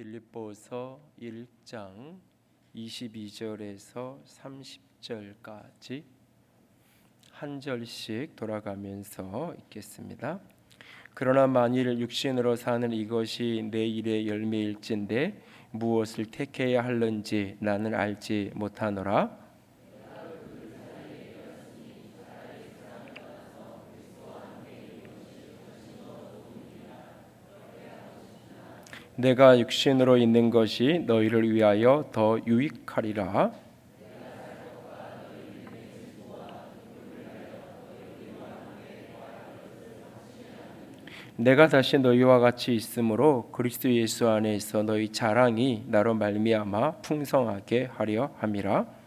빌립보서 1장 22절에서 30절까지 한 절씩 돌아가면서 읽겠습니다. 그러나 만일 육신으로 사는 이것이 내 일의 열매일진데 무엇을 택해야 할는지 나는 알지 못하노라. 내가 육신으로 있는 것이 너희를 위하여 더 유익하리라. 내가 다시 너희와 같이 있으므로 그리스도 예수 안에서 너희 자랑이 나로 말미암아 풍성하게 하려 함이라.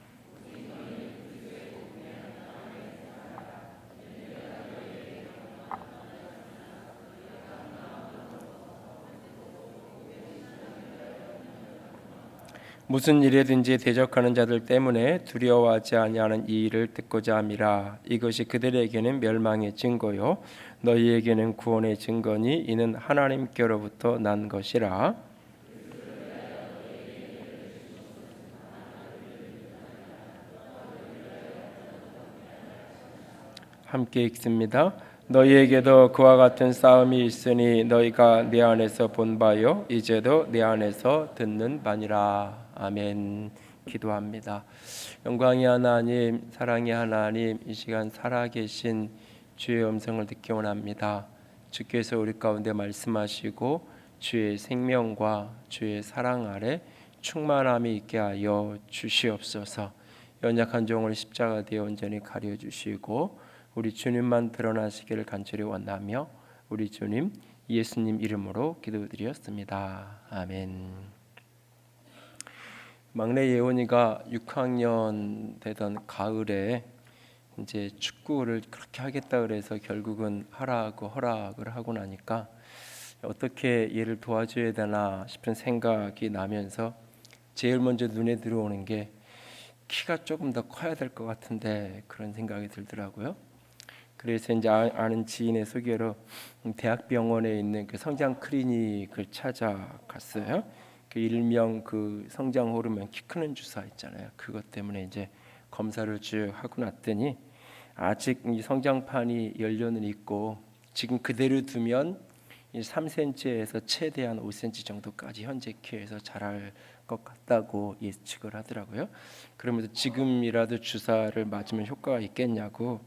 무슨 일에든지 대적하는 자들 때문에 두려워하지 아니하는 이 일을 듣고자 함이라. 이것이 그들에게는 멸망의 증거요 너희에게는 구원의 증거니 이는 하나님께로부터 난 것이라. 함께 읽습니다. 너희에게도 그와 같은 싸움이 있으니 너희가 내 안에서 본 바요 이제도 내 안에서 듣는 바니라. 아멘. 기도합니다. 영광의 하나님, 사랑의 하나님, 이 시간 살아계신 주의 음성을 듣기 원합니다. 주께서 우리 가운데 말씀하시고 주의 생명과 주의 사랑 아래 충만함이 있게 하여 주시옵소서. 연약한 종을 십자가 되어 온전히 가려주시고 우리 주님만 드러나시기를 간절히 원하며 우리 주님 예수님 이름으로 기도드렸습니다. 아멘. 막내 예원이가 6학년 되던 가을에 이제 축구를 그렇게 하겠다 그래서 결국은 하라고 허락을 하고 나니까 어떻게 얘를 도와줘야 되나 싶은 생각이 나면서 제일 먼저 눈에 들어오는 게 키가 조금 더 커야 될 것 같은데 그런 생각이 들더라고요. 그래서 이제 아는 지인의 소개로 대학병원에 있는 그 성장 클리닉을 찾아갔어요. 그 일명 그 성장 호르몬 키 크는 주사 있잖아요. 그것 때문에 이제 검사를 쭉 하고 났더니 아직 이 성장판이 열려는 있고 지금 그대로 두면 3cm에서 최대한 5cm 정도까지 현재 키에서 자랄 것 같다고 예측을 하더라고요. 그러면서 지금이라도 주사를 맞으면 효과가 있겠냐고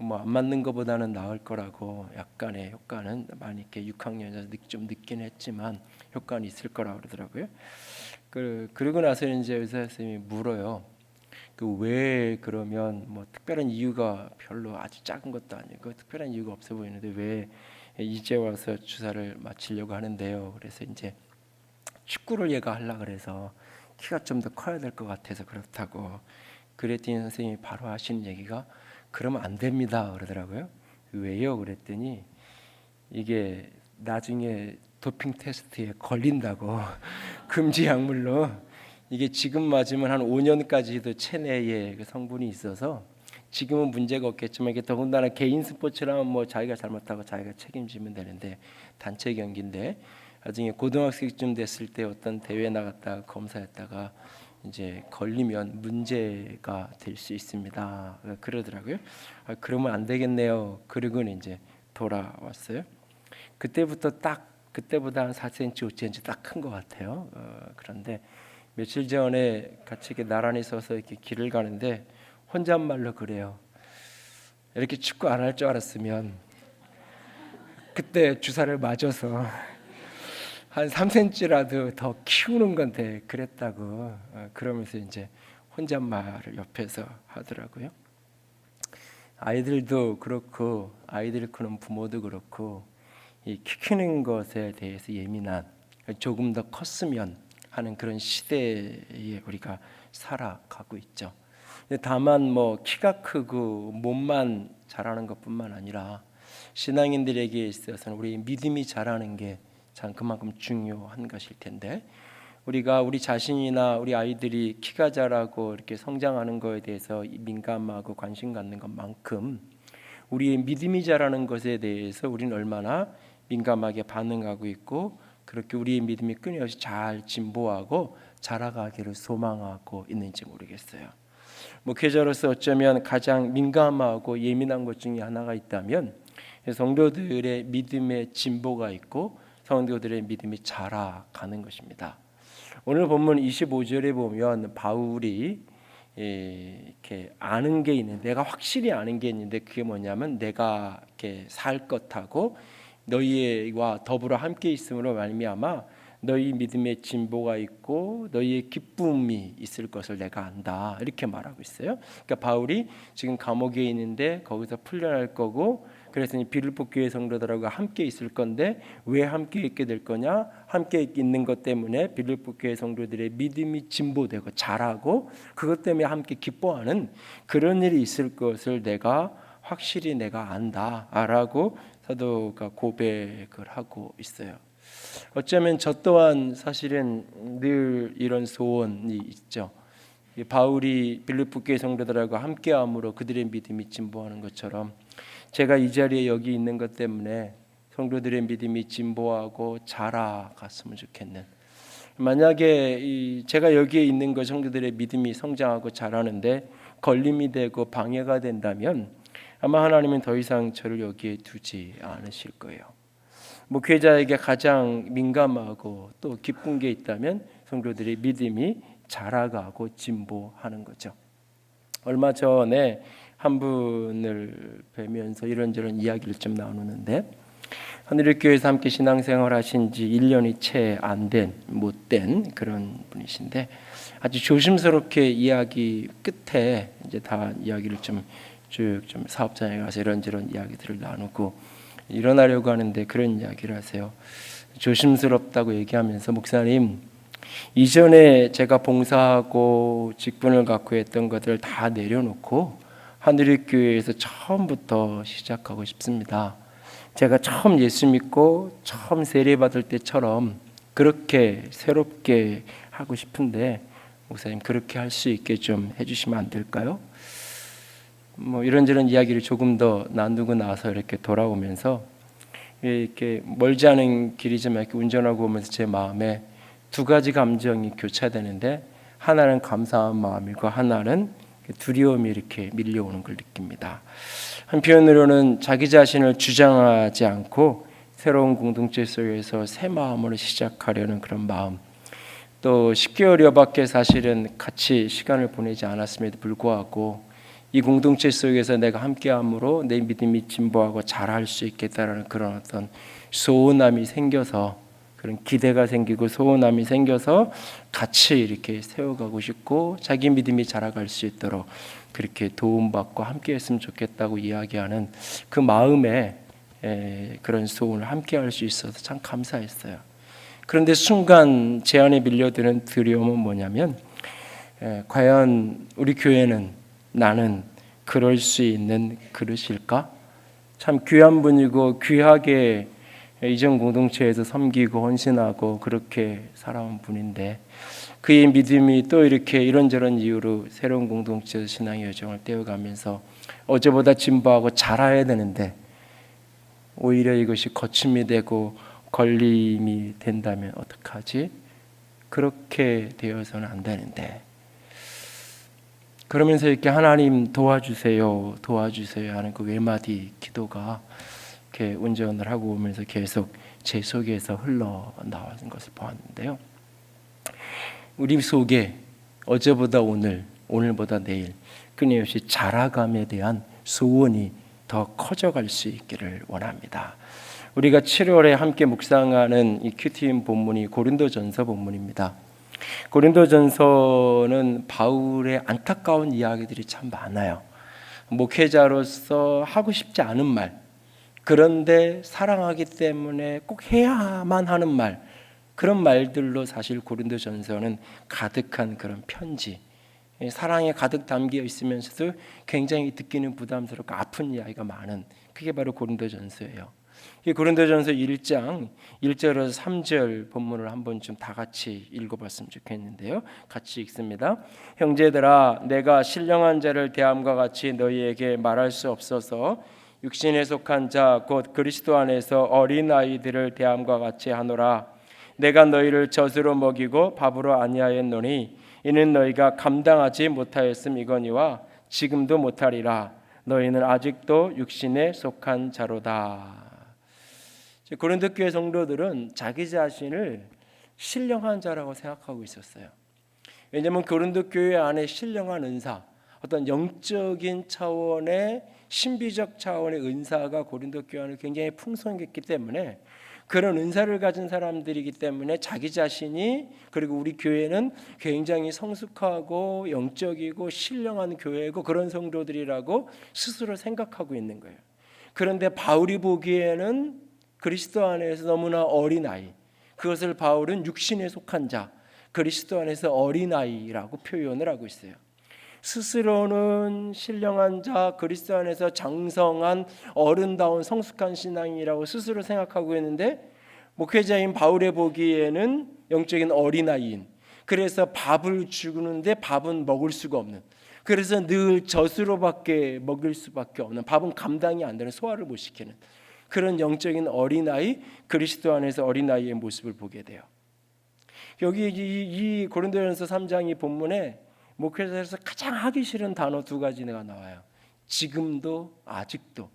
뭐 안 맞는 것보다는 나을 거라고 약간의 효과는 많이 이렇게 6학년이라서 좀 늦긴 했지만 효과는 있을 거라고 그러더라고요. 그러고 나서 이제 의사 선생님이 물어요. 그 왜 그러면 뭐 특별한 이유가 별로 아주 작은 것도 아니고 특별한 이유가 없어 보이는데 왜 이제 와서 주사를 맞히려고 하는데요. 그래서 이제 축구를 얘가 하려 그래서 키가 좀 더 커야 될 것 같아서 그렇다고 그랬더니 선생님이 바로 하시는 얘기가 그러면 안 됩니다 그러더라고요. 왜요? 그랬더니 이게 나중에 도핑 테스트에 걸린다고 금지 약물로 이게 지금 맞으면 한 5년까지도 체내에 그 성분이 있어서 지금은 문제가 없겠지만 이게 더군다나 개인 스포츠라면 뭐 자기가 잘못하고 자기가 책임지면 되는데 단체 경기인데 나중에 고등학생쯤 됐을 때 어떤 대회 나갔다가 검사했다가 이제 걸리면 문제가 될 수 있습니다. 그러더라고요. 그러면 안 되겠네요. 그리고는 이제 돌아왔어요. 그때보다 한 4cm, 5cm 딱 큰 것 같아요. 그런데 며칠 전에 같이 이렇게 나란히 서서 이렇게 길을 가는데 혼잣말로 그래요. 이렇게 축구 안 할 줄 알았으면 그때 주사를 맞아서 한 3cm라도 더 키우는 건데 그랬다고 그러면서 이제 혼잣말을 옆에서 하더라고요. 아이들도 그렇고 아이들 크는 부모도 그렇고 이 키 크는 것에 대해서 예민한 조금 더 컸으면 하는 그런 시대에 우리가 살아가고 있죠. 다만 뭐 키가 크고 몸만 자라는 것뿐만 아니라 신앙인들에게 있어서는 우리 믿음이 자라는 게 참 그만큼 중요한 것일 텐데 우리가 우리 자신이나 우리 아이들이 키가 자라고 이렇게 성장하는 것에 대해서 민감하고 관심 갖는 것만큼 우리의 믿음이 자라는 것에 대해서 우리는 얼마나 민감하게 반응하고 있고 그렇게 우리의 믿음이 끊임없이 잘 진보하고 자라가기를 소망하고 있는지 모르겠어요. 목회자로서 어쩌면 가장 민감하고 예민한 것 중에 하나가 있다면 성도들의 믿음의 진보가 있고 성도들의 믿음이 자라가는 것입니다. 오늘 본문 25절에 보면 바울이 이렇게 아는 게 있는데, 내가 확실히 아는 게 있는데 그게 뭐냐면 내가 이렇게 살 것하고 너희와 더불어 함께 있음으로 말미암아 너희 믿음의 진보가 있고 너희의 기쁨이 있을 것을 내가 안다, 이렇게 말하고 있어요. 그러니까 바울이 지금 감옥에 있는데 거기서 풀려날 거고, 그래서 빌립보 교회 성도들하고 함께 있을 건데 왜 함께 있게 될 거냐? 함께 있는 것 때문에 빌립보 교회 성도들의 믿음이 진보되고 자라고 그것 때문에 함께 기뻐하는 그런 일이 있을 것을 내가 확실히 내가 안다라고 사도가 고백을 하고 있어요. 어쩌면 저 또한 사실은 늘 이런 소원이 있죠. 바울이 빌립보 교회 성도들하고 함께함으로 그들의 믿음이 진보하는 것처럼 제가 이 자리에 여기 있는 것 때문에 성도들의 믿음이 진보하고 자라갔으면 좋겠는, 만약에 제가 여기에 있는 것 성도들의 믿음이 성장하고 자라는데 걸림이 되고 방해가 된다면 아마 하나님은 더 이상 저를 여기에 두지 않으실 거예요. 목회자에게 가장 민감하고 또 기쁜 게 있다면 성도들의 믿음이 자라가고 진보하는 거죠. 얼마 전에 한 분을 뵈면서 이런저런 이야기를 좀 나누는데, 하늘의교회에서 함께 신앙생활 하신 지 1년이 채 안 된 못된 그런 분이신데, 아주 조심스럽게 이야기 끝에 이제 다 이야기를 좀 사업장에 가서 이런저런 이야기들을 나누고 일어나려고 하는데 그런 이야기를 하세요. 조심스럽다고 얘기하면서, 목사님, 이전에 제가 봉사하고 직분을 갖고 했던 것들을 다 내려놓고 하늘의 교회에서 처음부터 시작하고 싶습니다. 제가 처음 예수 믿고 처음 세례받을 때처럼 그렇게 새롭게 하고 싶은데 목사님, 그렇게 할 수 있게 좀 해주시면 안 될까요? 뭐 이런저런 이야기를 조금 더 나누고 나서 이렇게 돌아오면서, 이렇게 멀지 않은 길이지만 이렇게 운전하고 오면서 제 마음에 두 가지 감정이 교차되는데, 하나는 감사한 마음이고 하나는 두려움이 이렇게 밀려오는 걸 느낍니다. 한편으로는 자기 자신을 주장하지 않고 새로운 공동체 속에서 새 마음으로 시작하려는 그런 마음, 또 10개월여밖에 사실은 같이 시간을 보내지 않았음에도 불구하고 이 공동체 속에서 내가 함께함으로 내 믿음이 진보하고 자랄 수 있겠다라는 그런 어떤 소원함이 생겨서, 그런 기대가 생기고 소원함이 생겨서 같이 이렇게 세워가고 싶고 자기 믿음이 자라갈 수 있도록 그렇게 도움받고 함께했으면 좋겠다고 이야기하는 그 마음에 그런 소원을 함께할 수 있어서 참 감사했어요. 그런데 순간 제 안에 밀려드는 두려움은 뭐냐면, 과연 우리 교회는 나는 그럴 수 있는 그릇일까? 참 귀한 분이고 귀하게 이전 공동체에서 섬기고 헌신하고 그렇게 살아온 분인데, 그의 믿음이 또 이렇게 이런저런 이유로 새로운 공동체에서 신앙의 여정을 떼어가면서 어제보다 진보하고 자라야 되는데 오히려 이것이 거침이 되고 걸림이 된다면 어떡하지? 그렇게 되어서는 안 되는데, 그러면서 이렇게 하나님 도와주세요 하는 그 외마디 기도가 이렇게 운전을 하고 오면서 계속 제 속에서 흘러나오는 것을 보았는데요. 우리 속에 어제보다 오늘, 오늘보다 내일 끊임없이 자라감에 대한 소원이 더 커져갈 수 있기를 원합니다. 우리가 7월에 함께 묵상하는 이 큐티인 본문이 고린도전서 본문입니다. 고린도전서는 바울의 안타까운 이야기들이 참 많아요. 목회자로서 하고 싶지 않은 말, 그런데 사랑하기 때문에 꼭 해야만 하는 말, 그런 말들로 사실 고린도전서는 가득한 그런 편지, 사랑에 가득 담겨 있으면서도 굉장히 듣기는 부담스럽고 아픈 이야기가 많은, 그게 바로 고린도전서예요. 이 고린도전서 1장 1절에서 3절 본문을 한번 좀 다 같이 읽어봤으면 좋겠는데요. 같이 읽습니다. 형제들아, 내가 신령한 자를 대함과 같이 너희에게 말할 수 없어서 육신에 속한 자 곧 그리스도 안에서 어린 아이들을 대함과 같이 하노라. 내가 너희를 젖으로 먹이고 밥으로 아니하였노니 이는 너희가 감당하지 못하였음이거니와 지금도 못하리라. 너희는 아직도 육신에 속한 자로다. 고린도 교회 성도들은 자기 자신을 신령한 자라고 생각하고 있었어요. 왜냐하면 고린도 교회 안에 신령한 은사, 어떤 영적인 차원의 신비적 차원의 은사가 고린도 교회 안에 굉장히 풍성했기 때문에, 그런 은사를 가진 사람들이기 때문에 자기 자신이, 그리고 우리 교회는 굉장히 성숙하고 영적이고 신령한 교회고 그런 성도들이라고 스스로 생각하고 있는 거예요. 그런데 바울이 보기에는 그리스도 안에서 너무나 어린아이, 그것을 바울은 육신에 속한 자, 그리스도 안에서 어린아이라고 표현을 하고 있어요. 스스로는 신령한 자, 그리스도 안에서 장성한 어른다운 성숙한 신앙이라고 스스로 생각하고 있는데, 목회자인 바울의 보기에는 영적인 어린아이인, 그래서 밥을 주는데 밥은 먹을 수가 없는, 그래서 늘 젖으로밖에 먹일 수밖에 없는, 밥은 감당이 안 되는, 소화를 못 시키는 그런 영적인 어린아이, 그리스도 안에서 어린아이의 모습을 보게 돼요. 여기 이 고린도전서 3장 이 본문에 목회자에서 가장 하기 싫은 단어 두 가지가 나와요. 지금도, 아직도.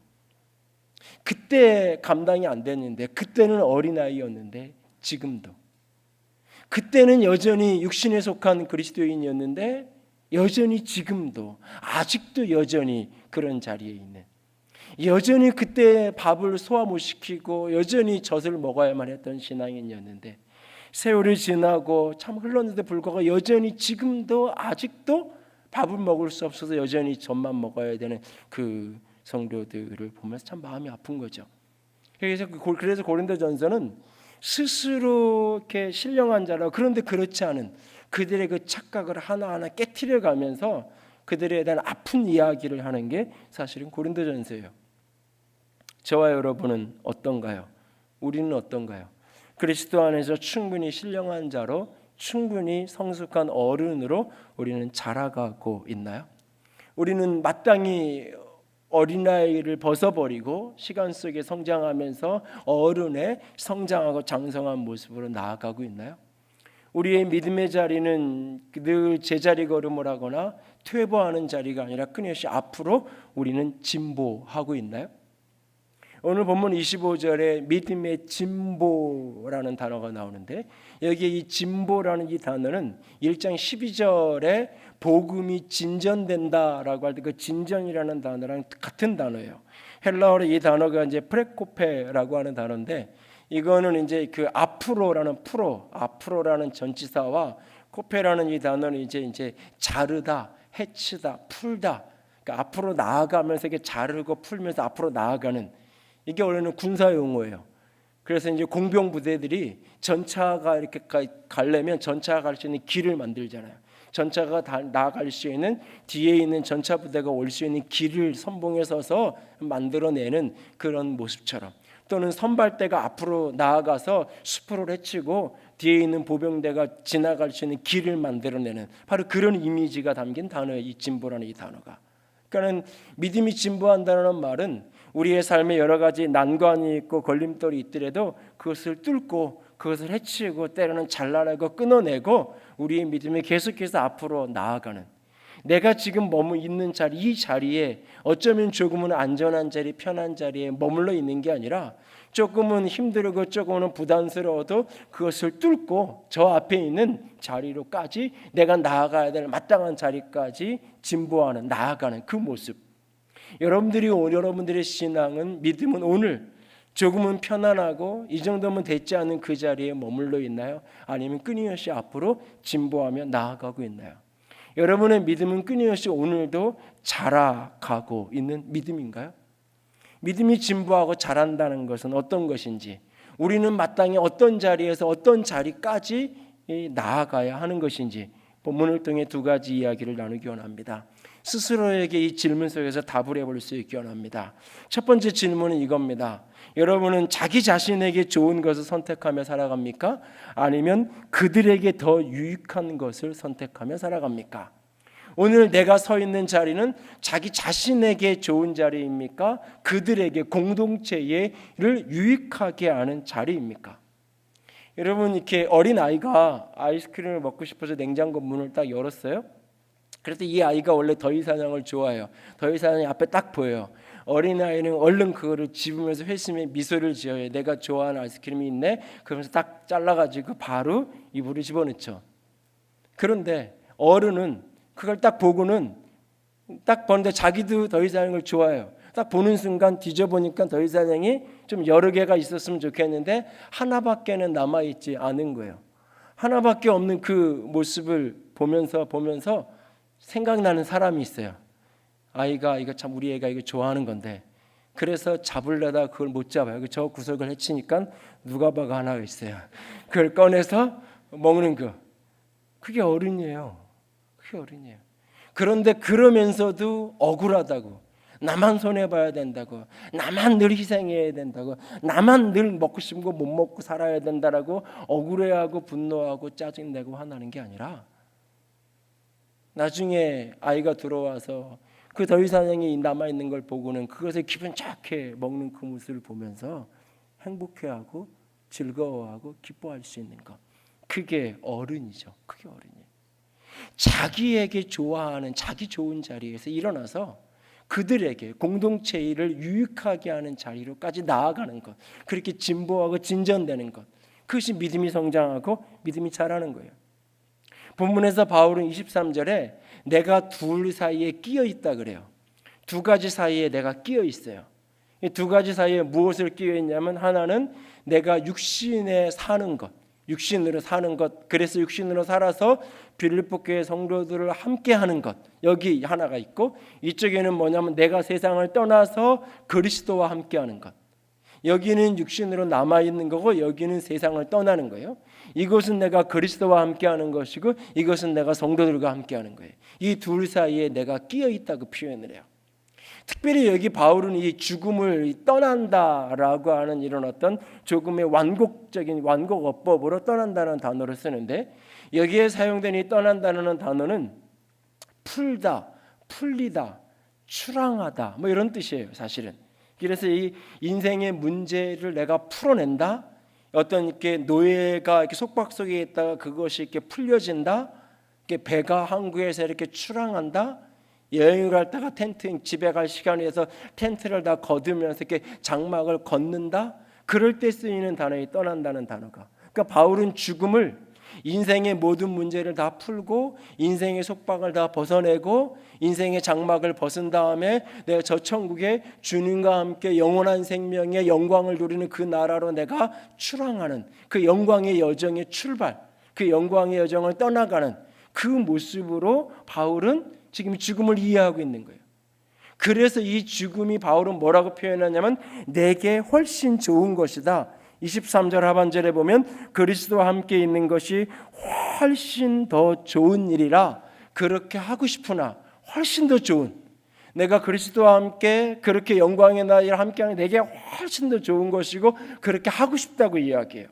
그때 감당이 안 됐는데, 그때는 어린아이였는데 지금도. 그때는 여전히 육신에 속한 그리스도인이었는데 여전히 지금도, 아직도 여전히 그런 자리에 있는, 여전히 그때 밥을 소화 못 시키고 여전히 젖을 먹어야만 했던 신앙인이었는데, 세월이 지나고 참 흘렀는데 불구하고 여전히 지금도 아직도 밥을 먹을 수 없어서 여전히 젖만 먹어야 되는 그 성도들을 보면서 참 마음이 아픈 거죠. 그래서 고린도전서는 스스로 이렇게 신령한 자라, 그런데 그렇지 않은 그들의 그 착각을 하나하나 깨트려 가면서 그들에 대한 아픈 이야기를 하는 게 사실은 고린도전서예요. 저와 여러분은 어떤가요? 우리는 어떤가요? 그리스도 안에서 충분히 신령한 자로, 충분히 성숙한 어른으로 우리는 자라가고 있나요? 우리는 마땅히 어린아이를 벗어버리고 시간 속에 성장하면서 어른의 성장하고 장성한 모습으로 나아가고 있나요? 우리의 믿음의 자리는 늘 제자리 걸음을 하거나 퇴보하는 자리가 아니라 끊임없이 앞으로 우리는 진보하고 있나요? 오늘 본문 25절에 믿음의 진보라는 단어가 나오는데, 여기에 이 진보라는 이 단어는 1장 12절에 복음이 진전된다라고 할 때 그 진전이라는 단어랑 같은 단어예요. 헬라어로 이 단어가 이제 프레코페라고 하는 단어인데, 이거는 이제 그 앞으로라는 전치사와 코페라는 이 단어는 이제 자르다, 해치다, 풀다. 그러니까 앞으로 나아가면서 이게 자르고 풀면서 앞으로 나아가는, 이게 원래는 군사 용어예요. 그래서 이제 공병 부대들이 전차가 이렇게 가려면 전차가 갈 수 있는 길을 만들잖아요. 전차가 나아갈 수 있는, 뒤에 있는 전차 부대가 올 수 있는 길을 선봉에 서서 만들어내는 그런 모습처럼, 또는 선발대가 앞으로 나아가서 수포를 헤치고 뒤에 있는 보병대가 지나갈 수 있는 길을 만들어내는, 바로 그런 이미지가 담긴 단어예요. 이 진보라는 이 단어가. 그러니까 믿음이 진보한다는 말은 우리의 삶에 여러 가지 난관이 있고 걸림돌이 있더라도 그것을 뚫고, 그것을 해치고, 때로는 잘라내고 끊어내고 우리의 믿음이 계속해서 앞으로 나아가는, 내가 지금 있는 자리, 이 자리에 어쩌면 조금은 안전한 자리, 편한 자리에 머물러 있는 게 아니라 조금은 힘들고 조금은 부담스러워도 그것을 뚫고 저 앞에 있는 자리로까지, 내가 나아가야 될 마땅한 자리까지 진보하는, 나아가는 그 모습. 여러분들의 신앙은, 믿음은 오늘 조금은 편안하고 이 정도면 됐지 않은 그 자리에 머물러 있나요? 아니면 끊임없이 앞으로 진보하며 나아가고 있나요? 여러분의 믿음은 끊임없이 오늘도 자라가고 있는 믿음인가요? 믿음이 진보하고 자란다는 것은 어떤 것인지, 우리는 마땅히 어떤 자리에서 어떤 자리까지 나아가야 하는 것인지 본문을 통해 두 가지 이야기를 나누기 원합니다. 스스로에게 이 질문 속에서 답을 해볼 수 있기 원합니다. 첫 번째 질문은 이겁니다. 여러분은 자기 자신에게 좋은 것을 선택하며 살아갑니까? 아니면 그들에게 더 유익한 것을 선택하며 살아갑니까? 오늘 내가 서 있는 자리는 자기 자신에게 좋은 자리입니까? 그들에게, 공동체를 유익하게 하는 자리입니까? 여러분, 이렇게 어린 아이가 아이스크림을 먹고 싶어서 냉장고 문을 딱 열었어요. 그래서 이 아이가 원래 더위사냥을 좋아해요. 더위사냥이 앞에 딱 보여요. 어린아이는 얼른 그거를 집으면서 회심에 미소를 지어요. 내가 좋아하는 아이스크림이 있네. 그러면서 딱 잘라가지고 바로 입으로 집어넣죠. 그런데 어른은 그걸 딱 보고는 딱 보는데 자기도 더위사냥을 좋아해요. 딱 보는 순간 뒤져보니까 더위사냥이 좀 여러 개가 있었으면 좋겠는데 하나밖에는 남아있지 않은 거예요. 하나밖에 없는 그 모습을 보면서 생각나는 사람이 있어요. 아이가 이거 참 우리 애가 이거 좋아하는 건데, 그래서 잡으려다 그걸 못 잡아요. 저 구석을 헤치니까 누가바가 하나가 있어요. 그걸 꺼내서 먹는 거. 그게 어른이에요. 그게 어른이에요. 그런데 그러면서도 억울하다고, 나만 손해봐야 된다고, 나만 늘 희생해야 된다고, 나만 늘 먹고 싶은 거 못 먹고 살아야 된다라고 억울해하고 분노하고 짜증내고 화나는 게 아니라, 나중에 아이가 들어와서 그 더위사냥이 남아있는 걸 보고는 그것에 기분 좋게 먹는 그 모습을 보면서 행복해하고 즐거워하고 기뻐할 수 있는 것, 그게 어른이죠. 그게 어른이에요. 자기에게 좋아하는 자기 좋은 자리에서 일어나서 그들에게 공동체 일을 유익하게 하는 자리로까지 나아가는 것, 그렇게 진보하고 진전되는 것, 그것이 믿음이 성장하고 믿음이 자라는 거예요. 본문에서 바울은 23절에 내가 둘 사이에 끼어 있다 그래요. 두 가지 사이에 내가 끼어 있어요. 이 두 가지 사이에 무엇을 끼어 있냐면, 하나는 내가 육신에 사는 것, 육신으로 사는 것, 그래서 육신으로 살아서 빌립보 교회 성도들을 함께 하는 것, 여기 하나가 있고, 이쪽에는 뭐냐면 내가 세상을 떠나서 그리스도와 함께 하는 것, 여기는 육신으로 남아있는 거고 여기는 세상을 떠나는 거예요. 이것은 내가 그리스도와 함께하는 것이고 이것은 내가 성도들과 함께하는 거예요. 이 둘 사이에 내가 끼어 있다고 표현을 해요. 특별히 여기 바울은 이 죽음을 떠난다라고 하는 이런 어떤 조금의 완곡적인 완곡어법으로 떠난다는 단어를 쓰는데, 여기에 사용된 이 떠난다는 단어는 풀다, 풀리다, 출항하다 뭐 이런 뜻이에요, 사실은. 그래서 이 인생의 문제를 내가 풀어낸다, 어떤 이렇게 노예가 이렇게 속박 속에 있다가 그것이 이렇게 풀려진다, 이렇게 배가 항구에서 이렇게 출항한다, 여행을 갔다가 집에 갈 시간이 돼서 텐트를 다 걷으면서 이렇게 장막을 걷는다, 그럴 때 쓰이는 단어이 떠난다는 단어가. 그러니까 바울은 죽음을 인생의 모든 문제를 다 풀고 인생의 속박을 다 벗어내고 인생의 장막을 벗은 다음에 내가 저 천국에 주님과 함께 영원한 생명의 영광을 누리는 그 나라로 내가 출항하는 그 영광의 여정의 출발, 그 영광의 여정을 떠나가는 그 모습으로 바울은 지금 죽음을 이해하고 있는 거예요. 그래서 이 죽음이 바울은 뭐라고 표현하냐면 내게 훨씬 좋은 것이다. 23절 하반절에 보면 그리스도와 함께 있는 것이 훨씬 더 좋은 일이라 그렇게 하고 싶으나, 훨씬 더 좋은, 내가 그리스도와 함께 그렇게 영광의 나라를 함께하는 내게 훨씬 더 좋은 것이고 그렇게 하고 싶다고 이야기해요.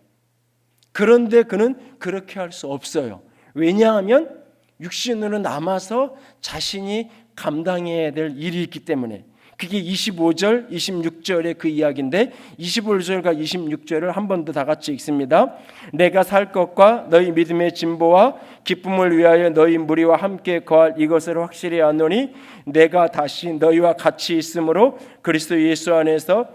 그런데 그는 그렇게 할 수 없어요. 왜냐하면 육신으로 남아서 자신이 감당해야 될 일이 있기 때문에. 그게 25절, 26절의 그 이야기인데 25절과 26절을 한 번 더 다 같이 읽습니다. 내가 살 것과 너희 믿음의 진보와 기쁨을 위하여 너희 무리와 함께 거할 이것을 확실히 아노니 내가 다시 너희와 같이 있으므로 그리스도 예수 안에서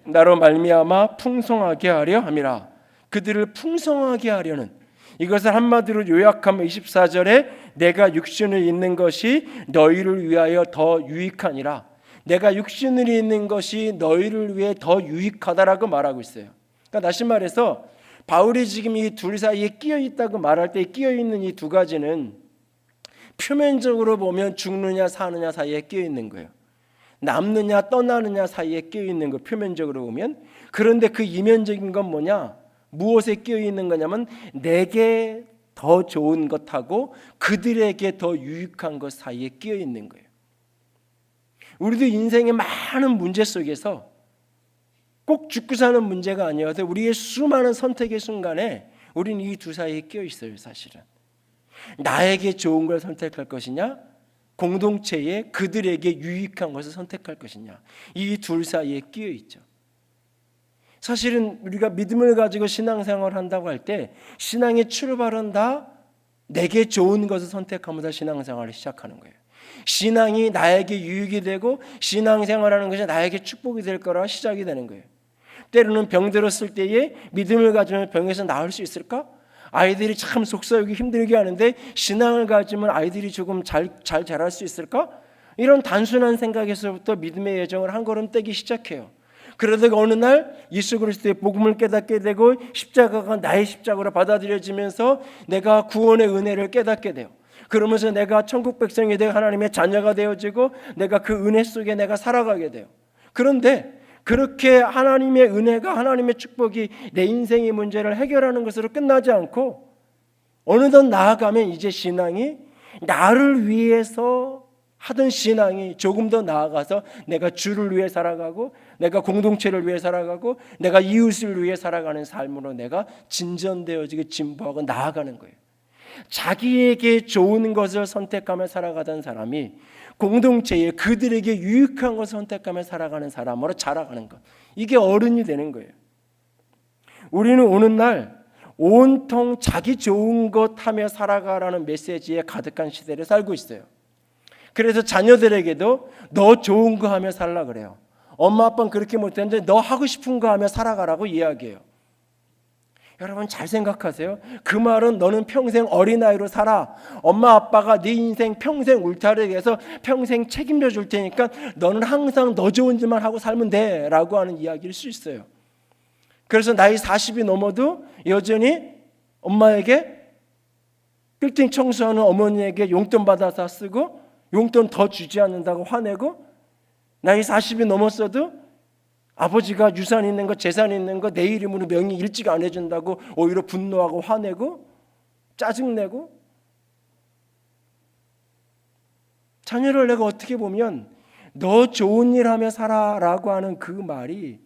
나로 말미암아 풍성하게 하려 함이라. 그들을 풍성하게 하려는, 이것을 한마디로 요약하면 24절에 내가 육신을 입는 것이 너희를 위하여 더 유익하니라. 내가 육신을 입는 것이 너희를 위해 더 유익하다라고 말하고 있어요. 그러니까 다시 말해서 바울이 지금 이 둘 사이에 끼어 있다고 말할 때 끼어 있는 이 두 가지는 표면적으로 보면 죽느냐 사느냐 사이에 끼어 있는 거예요. 남느냐 떠나느냐 사이에 끼어 있는 거, 표면적으로 보면. 그런데 그 이면적인 건 뭐냐? 무엇에 끼어 있는 거냐면 내게 더 좋은 것하고 그들에게 더 유익한 것 사이에 끼어 있는 거예요. 우리도 인생의 많은 문제 속에서 꼭 죽고 사는 문제가 아니어서 우리의 수많은 선택의 순간에 우리는 이 두 사이에 끼어 있어요. 사실은 나에게 좋은 걸 선택할 것이냐, 공동체에 그들에게 유익한 것을 선택할 것이냐, 이 둘 사이에 끼어 있죠. 사실은 우리가 믿음을 가지고 신앙생활을 한다고 할 때 신앙의 출발은 다 내게 좋은 것을 선택하면서 신앙생활을 시작하는 거예요. 신앙이 나에게 유익이 되고 신앙생활하는 것이 나에게 축복이 될 거라 시작이 되는 거예요. 때로는 병들었을 때에 믿음을 가지면 병에서 나을 수 있을까? 아이들이 참 속썩이기 힘들게 하는데 신앙을 가지면 아이들이 조금 잘 자랄 수 있을까? 이런 단순한 생각에서부터 믿음의 여정을 한 걸음 떼기 시작해요. 그러다가 어느 날 예수 그리스도의 복음을 깨닫게 되고 십자가가 나의 십자가로 받아들여지면서 내가 구원의 은혜를 깨닫게 돼요. 그러면서 내가 천국 백성이 되어 하나님의 자녀가 되어지고 내가 그 은혜 속에 내가 살아가게 돼요. 그런데 그렇게 하나님의 은혜가, 하나님의 축복이 내 인생의 문제를 해결하는 것으로 끝나지 않고 어느덧 나아가면 이제 신앙이 나를 위해서 하던 신앙이 조금 더 나아가서 내가 주를 위해 살아가고 내가 공동체를 위해 살아가고 내가 이웃을 위해 살아가는 삶으로 내가 진전되어지고 진보하고 나아가는 거예요. 자기에게 좋은 것을 선택하며 살아가던 사람이 공동체에 그들에게 유익한 것을 선택하며 살아가는 사람으로 자라가는 것, 이게 어른이 되는 거예요. 우리는 오늘날 온통 자기 좋은 것 하며 살아가라는 메시지에 가득한 시대를 살고 있어요. 그래서 자녀들에게도 너 좋은 거 하며 살라 그래요. 엄마 아빠는 그렇게 못했는데 너 하고 싶은 거 하며 살아가라고 이야기해요. 여러분 잘 생각하세요. 그 말은 너는 평생 어린아이로 살아. 엄마 아빠가 네 인생 평생 울타리에 해서 평생 책임져 줄 테니까 너는 항상 너 좋은 일만 하고 살면 돼 라고 하는 이야기일 수 있어요. 그래서 나이 40이 넘어도 여전히 엄마에게 빌딩 청소하는 어머니에게 용돈 받아서 쓰고 용돈 더 주지 않는다고 화내고, 나이 40이 넘었어도 아버지가 유산 있는 거, 재산 있는 거 내 이름으로 명의 일찍 안 해준다고 오히려 분노하고 화내고 짜증내고, 자녀를 내가 어떻게 보면 너 좋은 일 하며 살아라고 하는 그 말이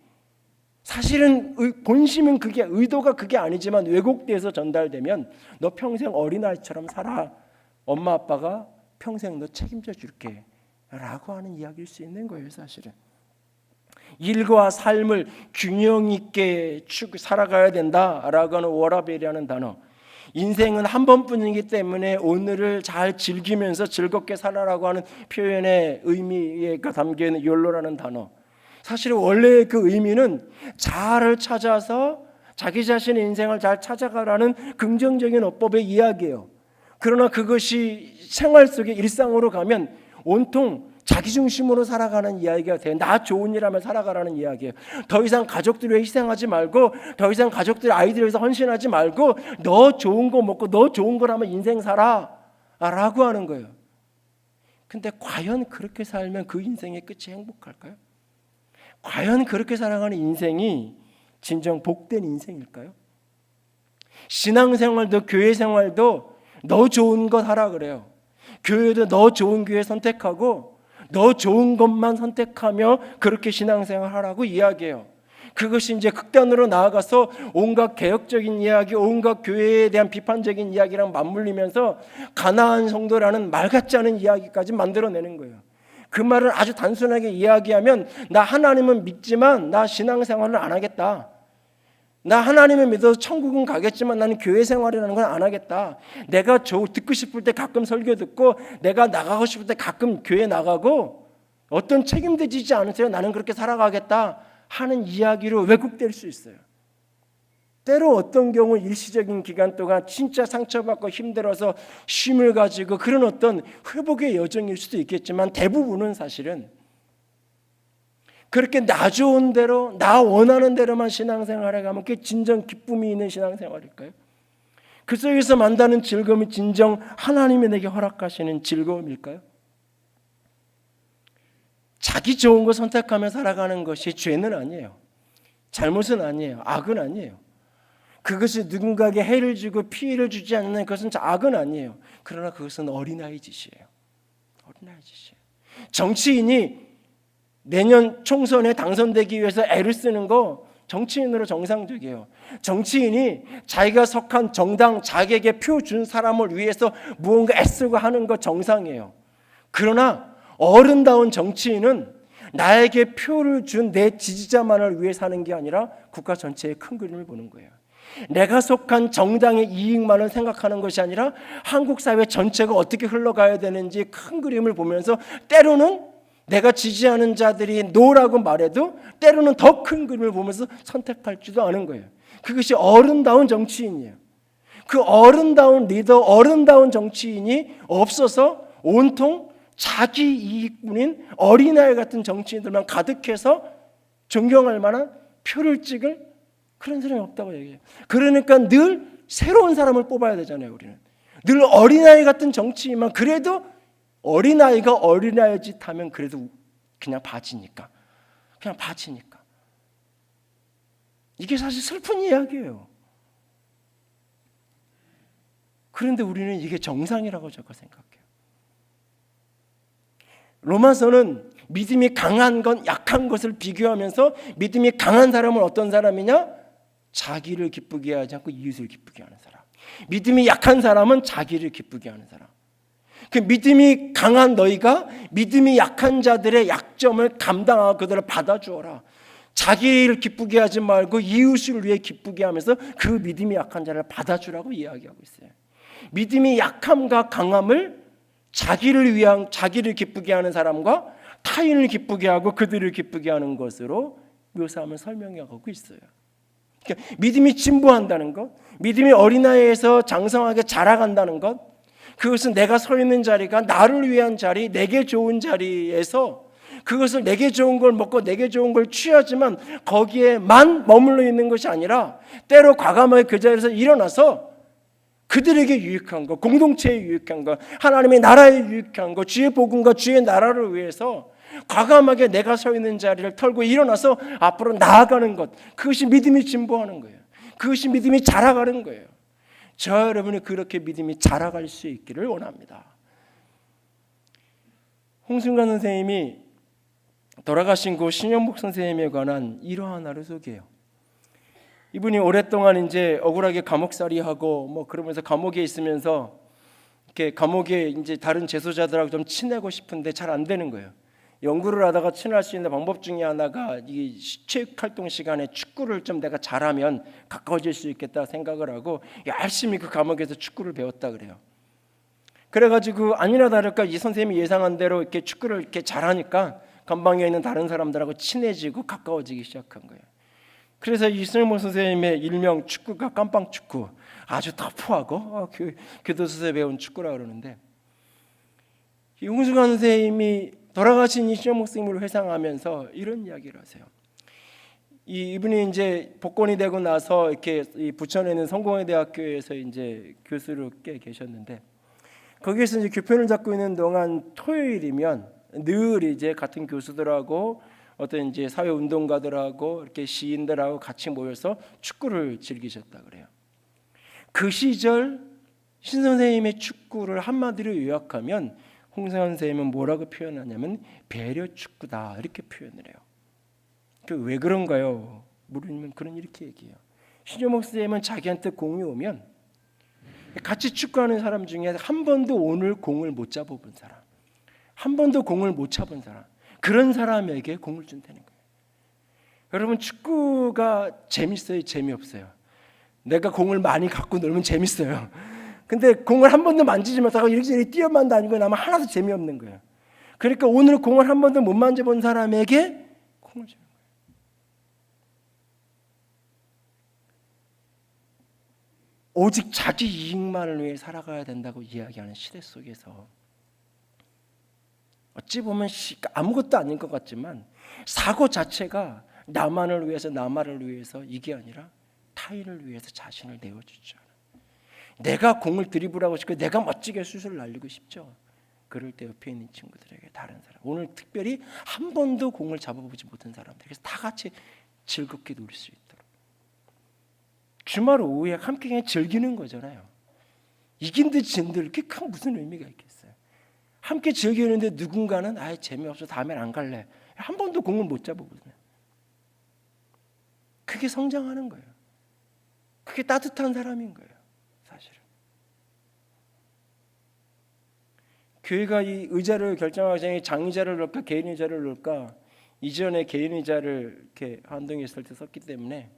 사실은 본심은 그게, 의도가 그게 아니지만 왜곡돼서 전달되면 너 평생 어린아이처럼 살아. 엄마 아빠가 평생 너 책임져 줄게 라고 하는 이야기일 수 있는 거예요. 사실은 일과 삶을 균형 있게 살아가야 된다라고 하는 워라벨이라는 단어, 인생은 한 번뿐이기 때문에 오늘을 잘 즐기면서 즐겁게 살아라고 하는 표현의 의미가 담겨있는 욜로라는 단어, 사실 원래 그 의미는 자아를 찾아서 자기 자신의 인생을 잘 찾아가라는 긍정적인 어법의 이야기예요. 그러나 그것이 생활 속에 일상으로 가면 온통 자기 중심으로 살아가는 이야기가 돼요. 나 좋은 일 하며 살아가라는 이야기예요. 더 이상 가족들 위해 희생하지 말고, 더 이상 가족들 아이들 위해서 헌신하지 말고 너 좋은 거 먹고 너 좋은 걸 하면 인생 살아 라고 하는 거예요. 근데 과연 그렇게 살면 그 인생의 끝이 행복할까요? 과연 그렇게 살아가는 인생이 진정 복된 인생일까요? 신앙생활도 교회 생활도 너 좋은 것 하라 그래요. 교회도 너 좋은 교회 선택하고 너 좋은 것만 선택하며 그렇게 신앙생활 하라고 이야기해요. 그것이 이제 극단으로 나아가서 온갖 개혁적인 이야기, 온갖 교회에 대한 비판적인 이야기랑 맞물리면서 가나안 성도라는 말 같지 않은 이야기까지 만들어내는 거예요. 그 말을 아주 단순하게 이야기하면 나 하나님은 믿지만 나 신앙생활을 안 하겠다. 나 하나님을 믿어서 천국은 가겠지만 나는 교회 생활이라는 건 안 하겠다. 내가 듣고 싶을 때 가끔 설교 듣고 내가 나가고 싶을 때 가끔 교회 나가고 어떤 책임도 지지 않으세요. 나는 그렇게 살아가겠다 하는 이야기로 왜곡될 수 있어요. 때로 어떤 경우 일시적인 기간 동안 진짜 상처받고 힘들어서 쉼을 가지고 그런 어떤 회복의 여정일 수도 있겠지만 대부분은 사실은 그렇게 나 좋은 대로 나 원하는 대로만 신앙생활에 가면 그게 진정 기쁨이 있는 신앙생활일까요? 그 속에서 만나는 즐거움이 진정 하나님이 내게 허락하시는 즐거움일까요? 자기 좋은 거 선택하며 살아가는 것이 죄는 아니에요. 잘못은 아니에요. 악은 아니에요. 그것이 누군가에게 해를 주고 피해를 주지 않는 것은 악은 아니에요. 그러나 그것은 어린아이 짓이에요. 어린아이 짓이에요. 정치인이 내년 총선에 당선되기 위해서 애를 쓰는 거 정치인으로 정상적이에요. 정치인이 자기가 속한 정당, 자기에게 표 준 사람을 위해서 무언가 애쓰고 하는 거 정상이에요. 그러나 어른다운 정치인은 나에게 표를 준 내 지지자만을 위해 사는 게 아니라 국가 전체의 큰 그림을 보는 거예요. 내가 속한 정당의 이익만을 생각하는 것이 아니라 한국 사회 전체가 어떻게 흘러가야 되는지 큰 그림을 보면서 때로는 내가 지지하는 자들이 노라고 말해도 때로는 더 큰 그림을 보면서 선택할 줄도 아는 거예요. 그것이 어른다운 정치인이에요. 그 어른다운 리더, 어른다운 정치인이 없어서 온통 자기 이익뿐인 어린아이 같은 정치인들만 가득해서 존경할 만한 표를 찍을 그런 사람이 없다고 얘기해요. 그러니까 늘 새로운 사람을 뽑아야 되잖아요. 우리는 늘 어린아이 같은 정치인만, 그래도 어린아이가 어린아이 짓 하면 그래도 그냥 바지니까, 이게 사실 슬픈 이야기예요. 그런데 우리는 이게 정상이라고 저거 생각해요. 로마서는 믿음이 강한 건 약한 것을 비교하면서 믿음이 강한 사람은 어떤 사람이냐? 자기를 기쁘게 하지 않고 이웃을 기쁘게 하는 사람. 믿음이 약한 사람은 자기를 기쁘게 하는 사람. 그 믿음이 강한 너희가 믿음이 약한 자들의 약점을 감당하고 그들을 받아주어라. 자기를 기쁘게 하지 말고 이웃을 위해 기쁘게 하면서 그 믿음이 약한 자를 받아주라고 이야기하고 있어요. 믿음이 약함과 강함을 자기를 기쁘게 하는 사람과 타인을 기쁘게 하고 그들을 기쁘게 하는 것으로 묘사하면 설명하고 있어요. 그러니까 믿음이 진보한다는 것, 믿음이 어린아이에서 장성하게 자라간다는 것, 그것은 내가 서 있는 자리가 나를 위한 자리, 내게 좋은 자리에서 그것을 내게 좋은 걸 먹고 내게 좋은 걸 취하지만 거기에만 머물러 있는 것이 아니라 때로 과감하게 그 자리에서 일어나서 그들에게 유익한 것, 공동체에 유익한 것, 하나님의 나라에 유익한 것, 주의 복음과 주의 나라를 위해서 과감하게 내가 서 있는 자리를 털고 일어나서 앞으로 나아가는 것, 그것이 믿음이 진보하는 거예요. 그것이 믿음이 자라가는 거예요. 저 여러분이 그렇게 믿음이 자라갈 수 있기를 원합니다. 홍순관 선생님이 돌아가신 고 신영복 선생님에 관한 일화 하나를 소개해요. 이분이 오랫동안 이제 억울하게 감옥살이하고 뭐 그러면서 감옥에 있으면서 이렇게 감옥에 이제 다른 재소자들하고 좀 친하고 싶은데 잘 안 되는 거예요. 연구를 하다가 친할 수 있는 방법 중에 하나가 이 체육 활동 시간에 축구를 좀 내가 잘하면 가까워질 수 있겠다 생각을 하고 열심히 그 감옥에서 축구를 배웠다 그래요. 그래가지고 아니나 다를까 이 선생님이 예상한 대로 이렇게 축구를 이렇게 잘하니까 감방에 있는 다른 사람들하고 친해지고 가까워지기 시작한 거예요. 그래서 이승모 선생님의 일명 축구가 깜빵 축구, 아주 터프하고 교도소에서 배운 축구라 그러는데, 이 홍순관 선생님이 돌아가신 이승모 목사님을 회상하면서 이런 이야기를 하세요. 이분이 이제 복권이 되고 나서 이렇게 부천에 있는 성공회대학교에서 이제 교수로 꽤 계셨는데, 거기에서 이제 교편을 잡고 있는 동안 토요일이면 늘 이제 같은 교수들하고 어떤 이제 사회 운동가들하고 이렇게 시인들하고 같이 모여서 축구를 즐기셨다 그래요. 그 시절 신 선생님의 축구를 한마디로 요약하면 홍승환 선생님은 뭐라고 표현하냐면 배려 축구다 이렇게 표현을 해요. 왜 그런가요? 물으면 그런 이렇게 얘기해요. 신효목 선생님은 자기한테 공이 오면 같이 축구하는 사람 중에 한 번도 오늘 공을 못 잡아본 사람, 한 번도 공을 못 잡은 사람, 그런 사람에게 공을 준다는 거예요. 여러분 축구가 재밌어요? 재미없어요? 내가 공을 많이 갖고 놀면 재밌어요. 근데 공을 한 번도 만지지 못하고 이렇게 뛰어만 다니고 나면 하나도 재미없는 거예요. 그러니까 오늘 공을 한 번도 못 만져본 사람에게 공을 주는 거예요. 오직 자기 이익만을 위해 살아가야 된다고 이야기하는 시대 속에서 어찌 보면 아무것도 아닌 것 같지만 사고 자체가 나만을 위해서 이게 아니라 타인을 위해서 자신을 내어주죠. 내가 공을 드리블하고 싶고 내가 멋지게 슛을 날리고 싶죠. 그럴 때 옆에 있는 친구들에게 다른 사람, 오늘 특별히 한 번도 공을 잡아보지 못한 사람들, 그래서 다 같이 즐겁게 놀 수 있도록 주말 오후에 함께 그냥 즐기는 거잖아요. 이긴 듯 진 듯 그게 큰 무슨 의미가 있겠어요. 함께 즐기는데 누군가는 아예 재미없어 다음엔 안 갈래, 한 번도 공을 못 잡아보잖아요. 그게 성장하는 거예요. 그게 따뜻한 사람인 거예요. 사실은 교회가 이 의자를 결정하기 전에 장의자를 넣을까 개인 의자를 넣을까 이전에 개인 의자를 이렇게 한동에 있을 때 썼기 때문에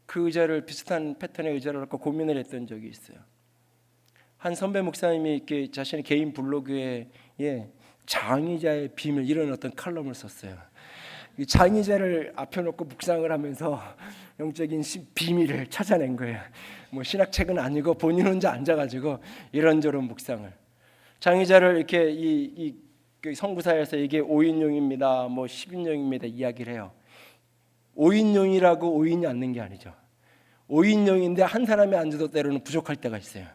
그 의자를 비슷한 패턴의 의자를 갖고 고민을 했던 적이 있어요. 한 선배 목사님이 이렇게 자신의 개인 블로그에 장의자의 비밀 이런 어떤 칼럼을 썼어요. 이 장의자를 앞에 놓고 묵상을 하면서 영적인 비밀을 찾아낸 거예요. 뭐 신학책은 아니고 본인 혼자 앉아가지고 이런저런 묵상을. 장의자를 이렇게 이 성구사에서 이게 5인용입니다, 뭐 10인용입니다 이야기를 해요. 5인용이라고 5인이 앉는 게 아니죠. 5인용인데 한 사람이 앉아도 때로는 부족할 때가 있어요.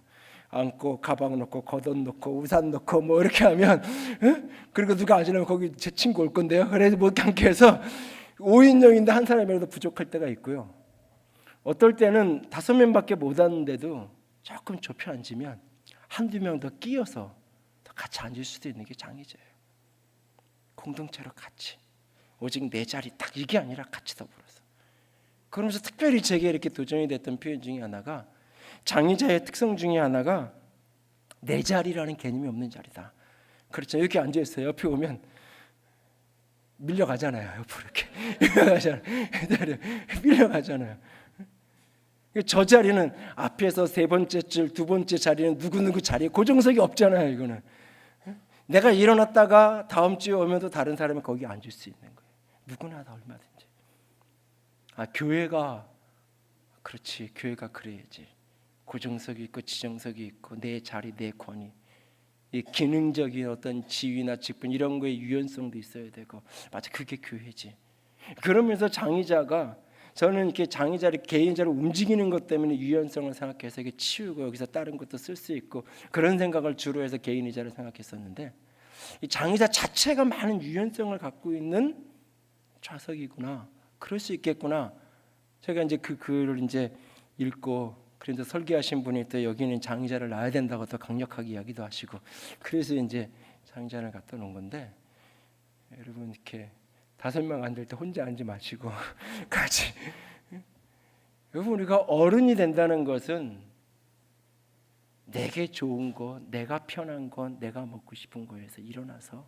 앉고 가방 놓고 겉옷 놓고 우산 놓고 뭐 이렇게 하면 그리고 누가 앉으려면 거기 제 친구 올 건데요. 그래서 못 앉게 해서 5인용인데 한 사람이라도 부족할 때가 있고요. 어떨 때는 5명밖에 못 앉는데도 조금 좁혀 앉으면 한두 명 더 끼어서 더 같이 앉을 수도 있는 게 장의자예요. 공동체로 같이 오직 내 자리 딱 이게 아니라 같이 더불어서. 그러면서 특별히 제게 이렇게 도전이 됐던 표현 중에 하나가 장의자의 특성 중에 하나가 내 자리라는 개념이 없는 자리다. 그렇죠. 이렇게 앉아 있어요. 옆에 오면 밀려가잖아요. 옆으로 이렇게 밀려가잖아요. 저 자리는 앞에서 세 번째 줄, 두 번째 자리는 누구누구 자리에 고정석이 없잖아요. 이거는 내가 일어났다가 다음 주에 오면도 다른 사람이 거기 앉을 수 있는 거예요. 누구나 다 얼마든지. 교회가 그렇지. 교회가 그래야지. 고정석이 있고 지정석이 있고 내 자리, 내 권위, 이 기능적인 어떤 지위나 직분 이런 거에 유연성도 있어야 되고 맞아 그게 교회지. 그러면서 장의자가 저는 이렇게 장의자를 개인자로 움직이는 것 때문에 유연성을 생각해서 이게 치우고 여기서 다른 것도 쓸 수 있고 그런 생각을 주로 해서 개인 의자를 생각했었는데 이 장의자 자체가 많은 유연성을 갖고 있는 좌석이구나. 그럴 수 있겠구나. 제가 이제 그 글을 이제 읽고 그런데 설계하신 분이 또 여기는 장의자를 놔야 된다고 또 강력하게 이야기도 하시고 그래서 이제 장의자를 갖다 놓은 건데 여러분 이렇게 5명 앉을 때 혼자 앉지 마시고 같이 여러분 우리가 어른이 된다는 것은 내게 좋은 것, 내가 편한 것, 내가 먹고 싶은 거에서 일어나서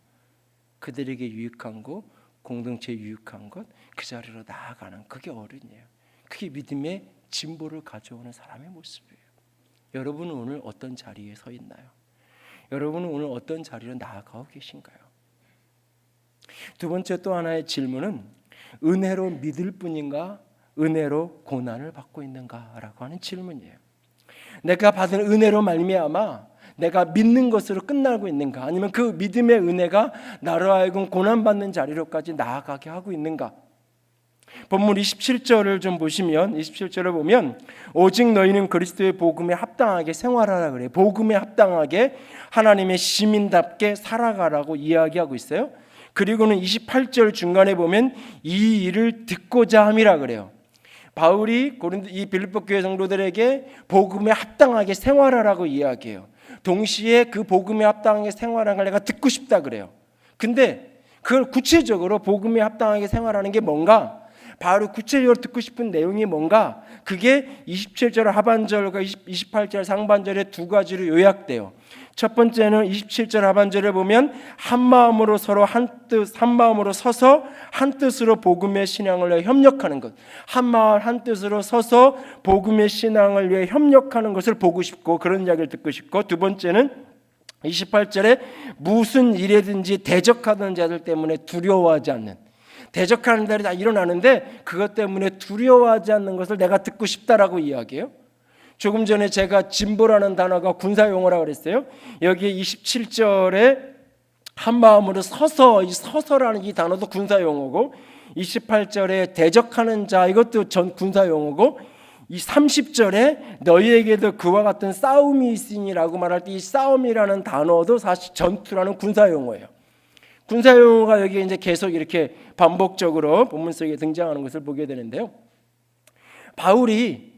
그들에게 유익한 것, 공동체에 유익한 것 그 자리로 나아가는 그게 어른이에요. 그게 믿음의 진보를 가져오는 사람의 모습이에요. 여러분은 오늘 어떤 자리에 서 있나요? 여러분은 오늘 어떤 자리로 나아가고 계신가요? 두 번째 또 하나의 질문은 은혜로 믿을 뿐인가 은혜로 고난을 받고 있는가라고 하는 질문이에요. 내가 받은 은혜로 말미암아 내가 믿는 것으로 끝나고 있는가 아니면 그 믿음의 은혜가 나로 하여금 고난받는 자리로까지 나아가게 하고 있는가. 본문 27절을 좀 보시면 27절을 보면 오직 너희는 그리스도의 복음에 합당하게 생활하라 그래요. 복음에 합당하게 하나님의 시민답게 살아가라고 이야기하고 있어요. 그리고는 28절 중간에 보면 이 일을 듣고자 함이라 그래요. 바울이 이 빌립보 교회 성도들에게 복음에 합당하게 생활하라고 이야기해요. 동시에 그 복음에 합당하게 생활하는 걸 내가 듣고 싶다 그래요. 근데 그걸 구체적으로 복음에 합당하게 생활하는 게 뭔가 바로 구체적으로 듣고 싶은 내용이 뭔가 그게 27절 하반절과 28절 상반절의 두 가지로 요약돼요. 첫 번째는 27절 하반절을 보면 한 마음으로 서로 한 마음으로 서서 한 뜻으로 복음의 신앙을 위해 협력하는 것. 한 마음 한 뜻으로 서서 복음의 신앙을 위해 협력하는 것을 보고 싶고 그런 이야기를 듣고 싶고 두 번째는 28절에 무슨 일에든지 대적하던 자들 때문에 두려워하지 않는 대적하는 날이 다 일어나는데 그것 때문에 두려워하지 않는 것을 내가 듣고 싶다라고 이야기해요. 조금 전에 제가 진보라는 단어가 군사용어라고 그랬어요. 여기 27절에 한 마음으로 서서 이 서서라는 이 단어도 군사용어고 28절에 대적하는 자 이것도 전 군사용어고 이 30절에 너희에게도 그와 같은 싸움이 있으니라고 말할 때 이 싸움이라는 단어도 사실 전투라는 군사용어예요. 군사용어가 여기 이제 계속 이렇게 반복적으로 본문 속에 등장하는 것을 보게 되는데요. 바울이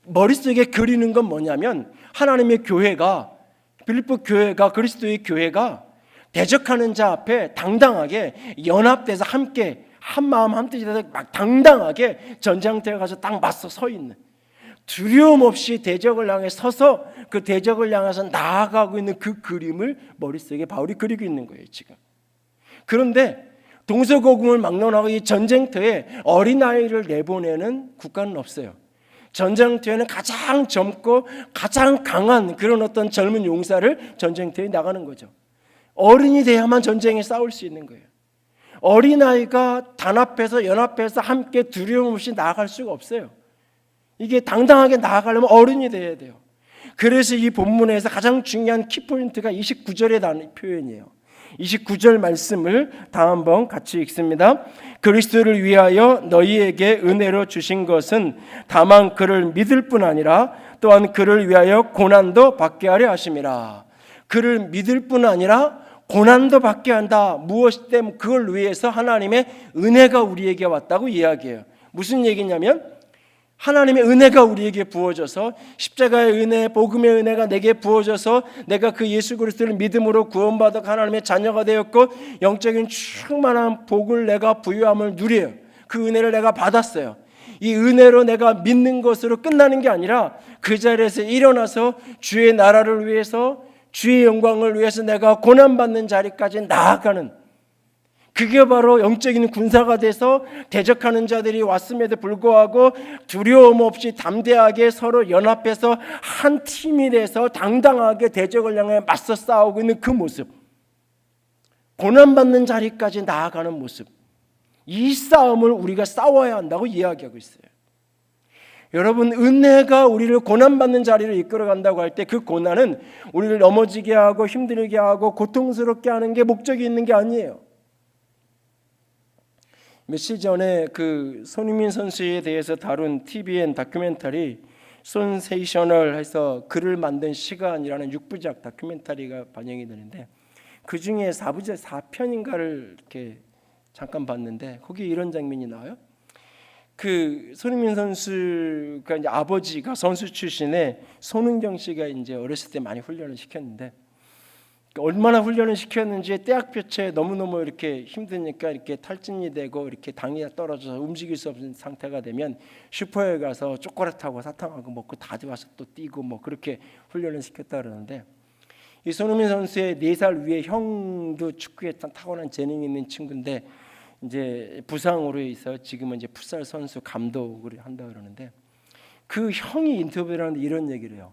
머릿속에 그리는 건 뭐냐면 하나님의 교회가 빌립보 교회가 그리스도의 교회가 대적하는 자 앞에 당당하게 연합돼서 함께 한 마음 한 뜻이 돼서 막 당당하게 전장터에 가서 딱 맞서 서 있는 두려움 없이 대적을 향해 서서 그 대적을 향해서 나아가고 있는 그 그림을 머릿속에 바울이 그리고 있는 거예요 지금. 그런데 동서고금을 막론하고 이 전쟁터에 어린아이를 내보내는 국가는 없어요. 전쟁터에는 가장 젊고 가장 강한 그런 어떤 젊은 용사를 전쟁터에 나가는 거죠. 어른이 돼야만 전쟁에 싸울 수 있는 거예요. 어린아이가 단합해서 연합해서 함께 두려움 없이 나아갈 수가 없어요. 이게 당당하게 나아가려면 어른이 돼야 돼요. 그래서 이 본문에서 가장 중요한 키포인트가 29절에 나오는 표현이에요. 29절 말씀을 다 한번 같이 읽습니다. 그리스도를 위하여 너희에게 은혜로 주신 것은 다만 그를 믿을 뿐 아니라 또한 그를 위하여 고난도 받게 하려 하심이라. 그를 믿을 뿐 아니라 고난도 받게 한다. 무엇 때문에? 그걸 위해서 하나님의 은혜가 우리에게 왔다고 이야기해요. 무슨 얘기냐면 하나님의 은혜가 우리에게 부어져서 십자가의 은혜, 복음의 은혜가 내게 부어져서 내가 그 예수 그리스도를 믿음으로 구원받아 하나님의 자녀가 되었고 영적인 충만한 복을 내가 부유함을 누려요. 그 은혜를 내가 받았어요. 이 은혜로 내가 믿는 것으로 끝나는 게 아니라 그 자리에서 일어나서 주의 나라를 위해서 주의 영광을 위해서 내가 고난받는 자리까지 나아가는, 그게 바로 영적인 군사가 돼서 대적하는 자들이 왔음에도 불구하고 두려움 없이 담대하게 서로 연합해서 한 팀이 돼서 당당하게 대적을 향해 맞서 싸우고 있는 그 모습, 고난받는 자리까지 나아가는 모습, 이 싸움을 우리가 싸워야 한다고 이야기하고 있어요. 여러분, 은혜가 우리를 고난받는 자리를 이끌어간다고 할 때 그 고난은 우리를 넘어지게 하고 힘들게 하고 고통스럽게 하는 게 목적이 있는 게 아니에요. 며칠 전에 그 손흥민 선수에 대해서 다룬 TVN 다큐멘터리 손세이셔널 해서 그를 만든 시간이라는 6부작 다큐멘터리가 반영이 되는데 그 중에 4편인가를 이렇게 잠깐 봤는데 거기에 이런 장면이 나와요. 그 손흥민 선수가 이제 아버지가 선수 출신의 손흥정 씨가 이제 어렸을 때 많이 훈련을 시켰는데 얼마나 훈련을 시켰는지 떼학볕에 너무너무 이렇게 힘드니까 이렇게 탈진이 되고 이렇게 당이 떨어져서 움직일 수 없는 상태가 되면 슈퍼에 가서 초콜릿하고 사탕하고 먹고 다시 와서 또 뛰고 뭐 그렇게 훈련을 시켰다 그러는데 이 손흥민 선수의 4살 위에 형도 축구에 타고난 재능이 있는 친구인데 이제 부상으로 있어 지금은 이제 풋살 선수 감독을 한다 그러는데 그 형이 인터뷰를 하는데 이런 얘기를 해요.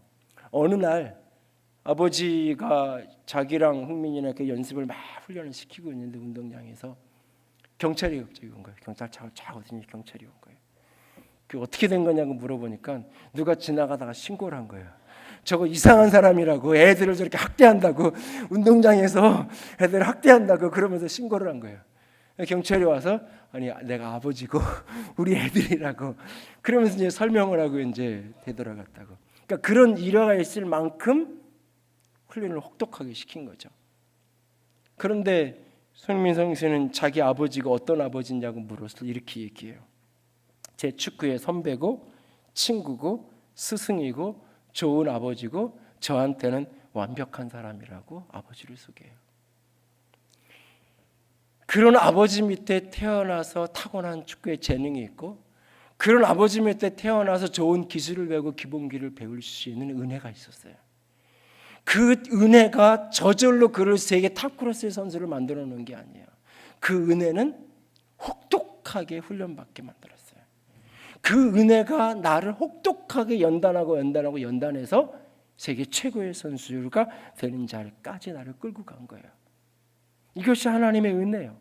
어느 날 아버지가 자기랑 흥민이랑 그 연습을 막 훈련을 시키고 있는데 운동장에서 경찰이 갑자기 온 거예요. 경찰차가 쫙 오더니 경찰이 온 거예요. 그 어떻게 된 거냐고 물어보니까 누가 지나가다가 신고를 한 거예요. 저거 이상한 사람이라고, 애들을 저렇게 학대한다고, 운동장에서 애들을 학대한다고 그러면서 신고를 한 거예요. 경찰이 와서 아니 내가 아버지고 우리 애들이라고 그러면서 이제 설명을 하고 이제 되돌아갔다고. 그러니까 그런 일화가 있을 만큼 훈련을 혹독하게 시킨 거죠. 그런데 손흥민 선수는 자기 아버지가 어떤 아버지냐고 물어서 이렇게 얘기해요. 제 축구의 선배고 친구고 스승이고 좋은 아버지고 저한테는 완벽한 사람이라고 아버지를 소개해요. 그런 아버지 밑에 태어나서 타고난 축구에 재능이 있고 그런 아버지 밑에 태어나서 좋은 기술을 배우고 기본기를 배울 수 있는 은혜가 있었어요. 그 은혜가 저절로 그를 세계 탑클래스의 선수를 만들어 놓은 게 아니에요. 그 은혜는 혹독하게 훈련받게 만들었어요. 그 은혜가 나를 혹독하게 연단해서 세계 최고의 선수가 되는 자리까지 나를 끌고 간 거예요. 이것이 하나님의 은혜예요.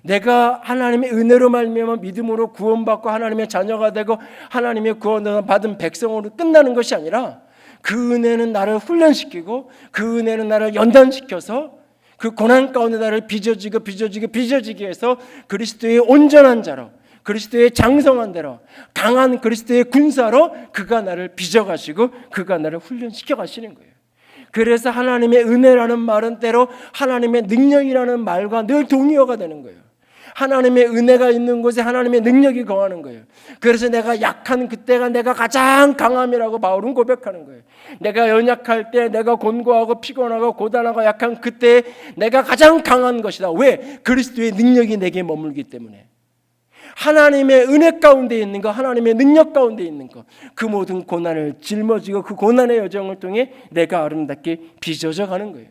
내가 하나님의 은혜로 말미암아 믿음으로 구원받고 하나님의 자녀가 되고 하나님의 구원을 받은 백성으로 끝나는 것이 아니라 그 은혜는 나를 훈련시키고 그 은혜는 나를 연단시켜서 그 고난 가운데 나를 빚어지게 해서 그리스도의 온전한 자로, 그리스도의 장성한 대로, 강한 그리스도의 군사로 그가 나를 빚어가시고 그가 나를 훈련시켜 가시는 거예요. 그래서 하나님의 은혜라는 말은 때로 하나님의 능력이라는 말과 늘 동의어가 되는 거예요. 하나님의 은혜가 있는 곳에 하나님의 능력이 거하는 거예요. 그래서 내가 약한 그때가 내가 가장 강함이라고 바울은 고백하는 거예요. 내가 연약할 때, 내가 곤고하고 피곤하고 고단하고 약한 그때 내가 가장 강한 것이다. 왜? 그리스도의 능력이 내게 머물기 때문에. 하나님의 은혜 가운데 있는 거, 하나님의 능력 가운데 있는 거, 그 모든 고난을 짊어지고 그 고난의 여정을 통해 내가 아름답게 빚어져 가는 거예요.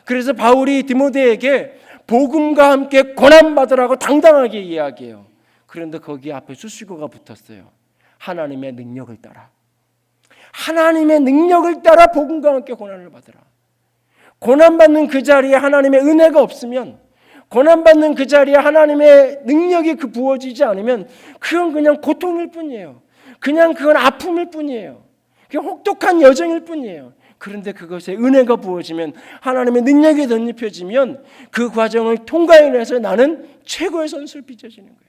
그래서 바울이 디모데에게 복음과 함께 고난받으라고 당당하게 이야기해요. 그런데 거기 앞에 수식어가 붙었어요. 하나님의 능력을 따라. 하나님의 능력을 따라 복음과 함께 고난을 받으라. 고난받는 그 자리에 하나님의 은혜가 없으면, 고난받는 그 자리에 하나님의 능력이 부어지지 않으면 그건 그냥 고통일 뿐이에요. 그건 아픔일 뿐이에요. 그냥 혹독한 여정일 뿐이에요. 그런데 그것에 은혜가 부어지면, 하나님의 능력이 덧입혀지면 그 과정을 통과해내서 나는 최고의 선수를 빚어지는 거예요.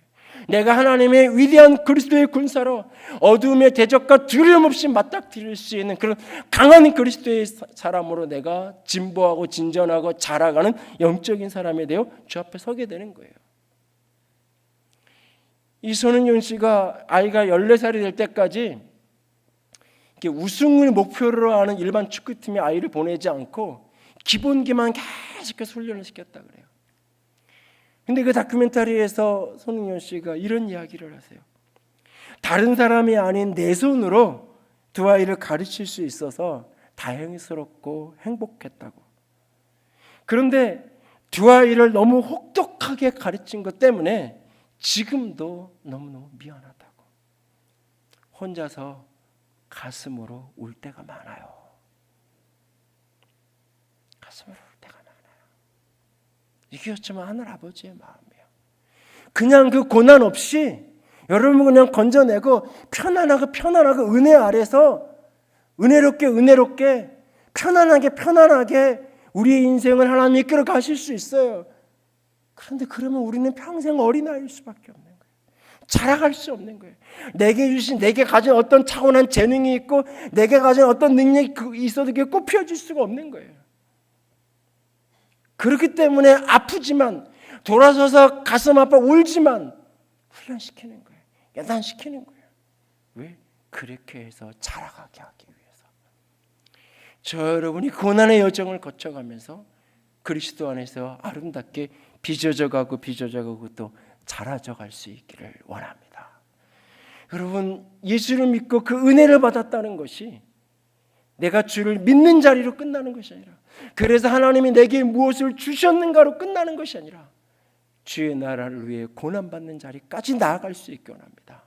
내가 하나님의 위대한 그리스도의 군사로 어두움의 대적과 두려움 없이 맞닥뜨릴 수 있는 그런 강한 그리스도의 사람으로 내가 진보하고 진전하고 자라가는 영적인 사람이 되어 주 앞에 서게 되는 거예요. 이 손은용 씨가 아이가 14살이 될 때까지 이렇게 우승을 목표로 하는 일반 축구팀에 아이를 보내지 않고 기본기만 계속해서 훈련을 시켰다 그래요. 근데 그 다큐멘터리에서 손흥민 씨가 이런 이야기를 하세요. 다른 사람이 아닌 내 손으로 두 아이를 가르칠 수 있어서 다행스럽고 행복했다고. 그런데 두 아이를 너무 혹독하게 가르친 것 때문에 지금도 너무너무 미안하다고. 혼자서 가슴으로 울 때가 많아요. 가슴으로 울 때가 많아요. 이게 어쩌면 하늘 아버지의 마음이에요. 그냥 그 고난 없이 여러분 그냥 건져내고 편안하게 은혜 아래서 은혜롭게 편안하게 우리의 인생을 하나님이 이끌어 가실 수 있어요. 그런데 그러면 우리는 평생 어린아이일 수밖에 없는 거예요. 자라갈 수 없는 거예요. 내게 가진 어떤 타고난 재능이 있고 내게 가진 어떤 능력이 있어도 그게 꽃피워질 수가 없는 거예요. 그렇기 때문에 아프지만 돌아서서 가슴 아파 울지만 훈련시키는 거예요. 야단시키는 거예요. 왜? 그렇게 해서 자라가게 하기 위해서. 저 여러분이 고난의 여정을 거쳐가면서 그리스도 안에서 아름답게 빚어져가고 또 자라져 갈 수 있기를 원합니다. 여러분, 예수를 믿고 그 은혜를 받았다는 것이 내가 주를 믿는 자리로 끝나는 것이 아니라, 그래서 하나님이 내게 무엇을 주셨는가로 끝나는 것이 아니라 주의 나라를 위해 고난받는 자리까지 나아갈 수 있게 원합니다.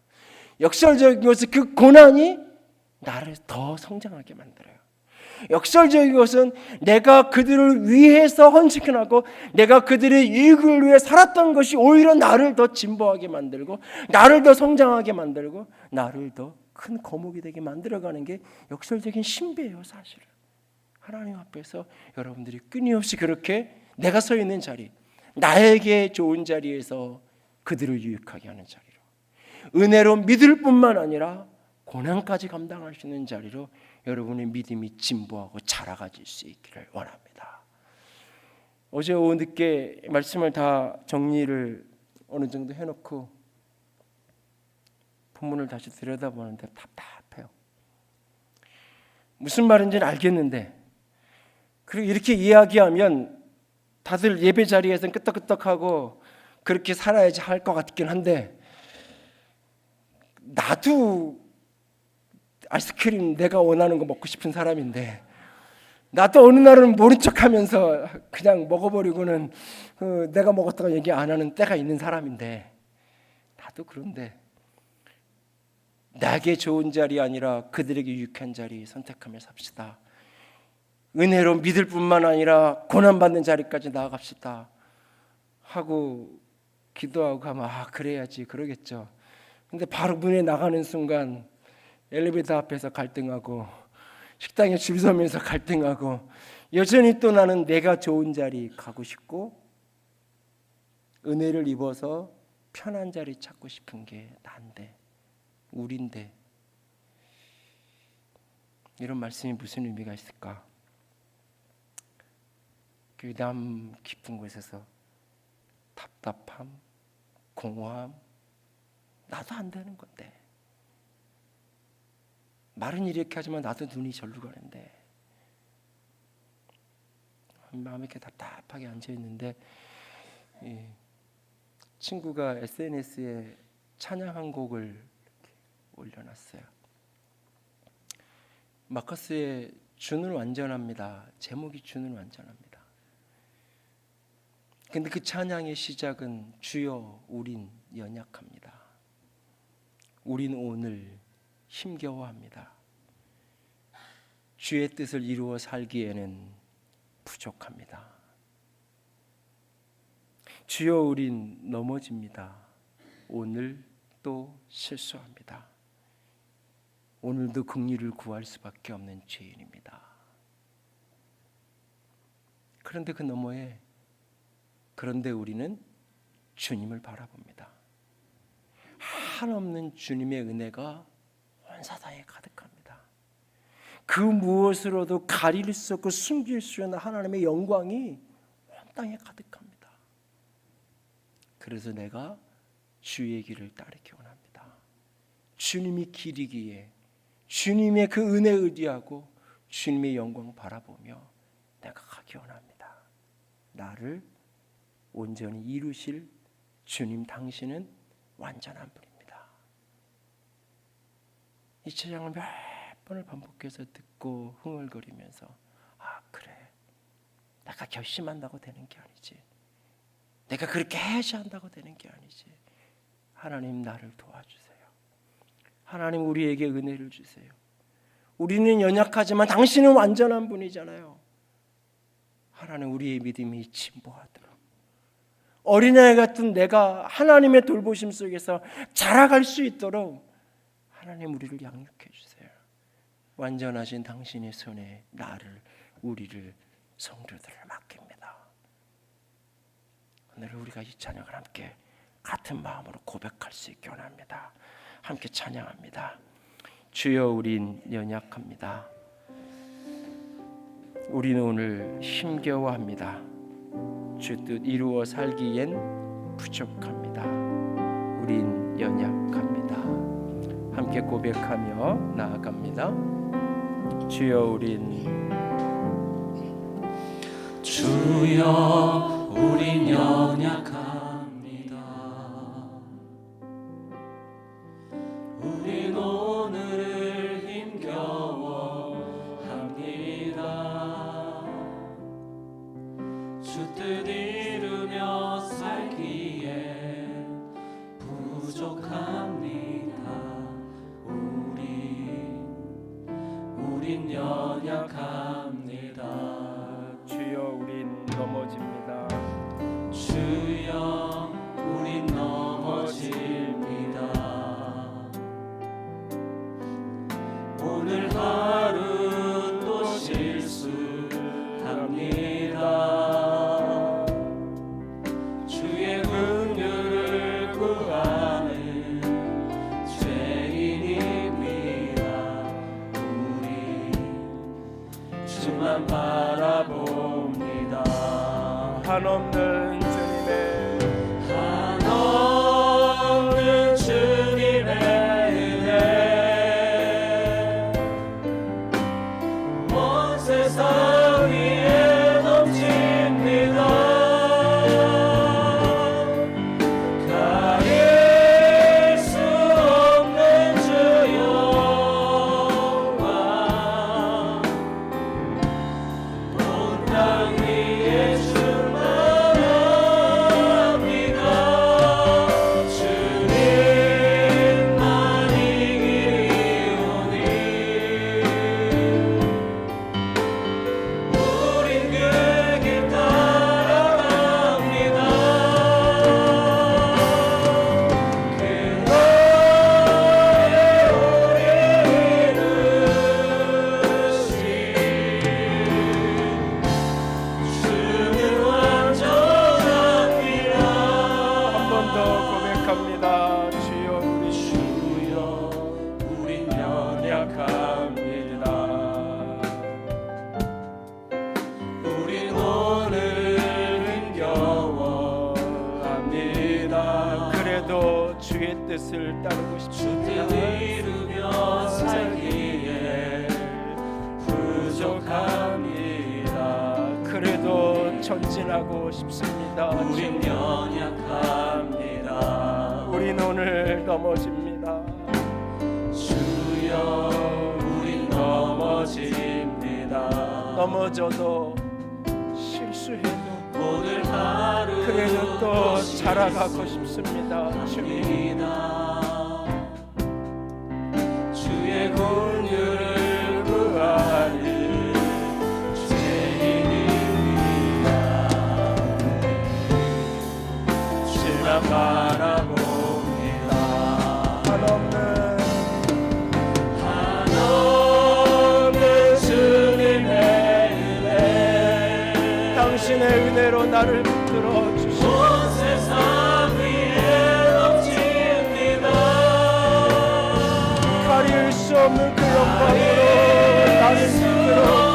역설적인 것은 그 고난이 나를 더 성장하게 만들어요. 역설적인 것은 내가 그들을 위해서 헌신하고 내가 그들의 이익을 위해 살았던 것이 오히려 나를 더 진보하게 만들고 나를 더 성장하게 만들고 나를 더 큰 거목이 되게 만들어가는 게 역설적인 신비예요. 사실은 하나님 앞에서 여러분들이 끊임없이 그렇게 내가 서 있는 자리, 나에게 좋은 자리에서 그들을 유익하게 하는 자리로, 은혜로 믿을 뿐만 아니라 고난까지 감당할 수 있는 자리로 여러분의 믿음이 진보하고 자라가질 수 있기를 원합니다. 어제 오후 늦게 말씀을 다 정리를 어느 정도 해놓고 본문을 다시 들여다보는데 답답해요. 무슨 말인지는 알겠는데, 그리고 이렇게 이야기하면 다들 예배 자리에서는 끄떡끄떡하고 그렇게 살아야지 할 것 같긴 한데, 나도 아이스크림 내가 원하는 거 먹고 싶은 사람인데, 나도 어느 날은 모른 척하면서 그냥 먹어버리고는 내가 먹었다고 얘기 안 하는 때가 있는 사람인데, 나도 그런데 나에게 좋은 자리 아니라 그들에게 유익한 자리 선택하며 삽시다. 은혜로 믿을 뿐만 아니라 고난받는 자리까지 나아갑시다 하고 기도하고 하면 그래야지 그러겠죠. 근데 바로 문에 나가는 순간 엘리베이터 앞에서 갈등하고 식당에 줄 서면서 갈등하고, 여전히 또 나는 내가 좋은 자리 가고 싶고 은혜를 입어서 편한 자리 찾고 싶은 게 난데, 우린데. 이런 말씀이 무슨 의미가 있을까? 그 남 깊은 곳에서 답답함, 공허함, 나도 안 되는 건데, 말은 이렇게 하지만 나도 눈이 절로 가는데, 마음이 이렇게 답답하게 앉아있는데, 친구가 SNS에 찬양 한 곡을 올려놨어요. 마커스의 주는 완전합니다. 제목이 주는 완전합니다. 근데 그 찬양의 시작은 주여 우린 연약합니다. 우린 오늘 힘겨워합니다. 주의 뜻을 이루어 살기에는 부족합니다. 주여 우린 넘어집니다. 오늘 또 실수합니다. 오늘도 긍휼을 구할 수밖에 없는 죄인입니다. 그런데 그 너머에 우리는 주님을 바라봅니다. 한없는 주님의 은혜가 온 사상에 가득합니다. 그 무엇으로도 가릴 수 없고 숨길 수 없는 하나님의 영광이 온 땅에 가득합니다. 그래서 내가 주의 길을 따르기 원합니다. 주님이 길이기에 주님의 그 은혜 의지하고 주님의 영광 바라보며 내가 가기 원합니다. 나를 온전히 이루실 주님 당신은 완전한 분입니다. 이 찬양을 몇 번을 반복해서 듣고 흥얼거리면서 그래, 내가 결심한다고 되는 게 아니지, 내가 그렇게 해야 한다고 되는 게 아니지. 하나님 나를 도와주세요. 하나님 우리에게 은혜를 주세요. 우리는 연약하지만 당신은 완전한 분이잖아요. 하나님 우리의 믿음이 진보하도록, 어린아이 같은 내가 하나님의 돌보심 속에서 자라갈 수 있도록 하나님 우리를 양육해 주세요. 완전하신 당신의 손에 나를, 우리를, 성도들을 맡깁니다. 오늘 우리가 이 찬양을 함께 같은 마음으로 고백할 수 있게 원합니다. 함께 찬양합니다. 주여 우린 연약합니다. 우리는 오늘 힘겨워합니다. 주 뜻 이루어 살기엔 부족합니다. 우린 연약합니다. 함께 고백하며 나아갑니다. 주여 우린 연약합니다. 우린 오늘을 힘겨워합니다. 주 뜻 이루며 살기에 부족합니다. 우린 연약합니다. 주여 우린 넘어집니다. 주여 우린 넘어집니다. 오늘 하루 또 실수합니다. 주의 긍휼을 구하는 죄인입니다. 우리 주만 바라봅니다. 한없는 주님의 은혜, 온 세상 위에 넘칩니다. 가릴 수 없는 주 영광, 온 땅 위에 충만합니다. 주님만이 길이오니 우린 그 길 따라갑니다. 주는 완전합니다. 한 번 더 고백합니다. 주여 우린 연약합니다. 우린 오늘 힘겨워합니다. 그래도 주의 뜻을 따르고 주 뜻 싶습니다. 이루며 살기에 부족합니다. 그래도 전진하고 싶습니다. 우린 연약합니다. 우린 오늘 넘어집니다. 주여 우린 넘어집니다. 넘어져도 실수해도 오늘 하루 그래도 또 자라가고 싶습니다. 주님, 주의 긍휼을 구하는 죄인입니다. 주만 바라봅니다. 한없는 주님의 은혜, 당신의 은혜로 나를 붙들어 주시고 온 세상 위에 넘칩니다. 가릴 수 없는 그 영광으로 나를 붙들어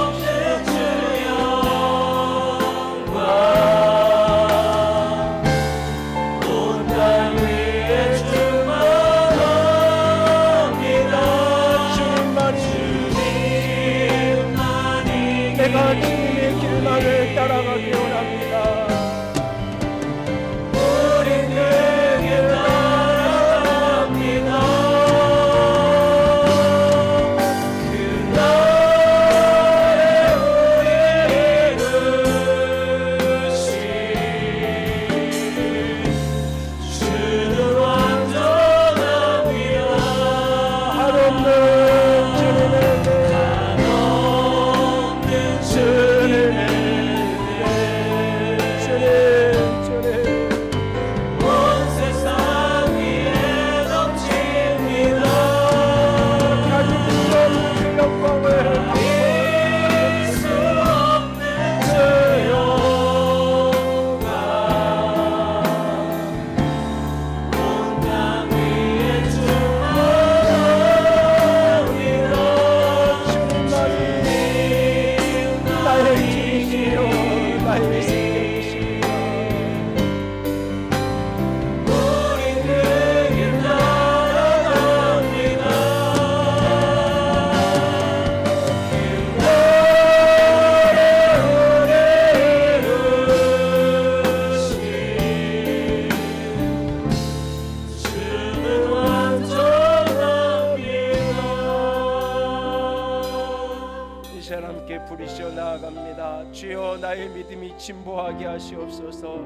내가 주님의 길만을 따라가기 원합니다. 우린 그에게 따라갑니다. 그날에 우리를 이루신 주는 완전합니다. 한없는 주님의 온 세상 위에 넘칩니다. 가질 수 없는 그 영광을 이길 수 없는 그 영광 온 땅 위에 충만합니다. 주님만이 나의 길이요 나의 생명이시다. 우린 그길 따라갑니다. 주는 완전합니다. 이 시간 함께 부르시어 나아갑니다. 주여 나의 믿음이 진보하게 하시옵소서.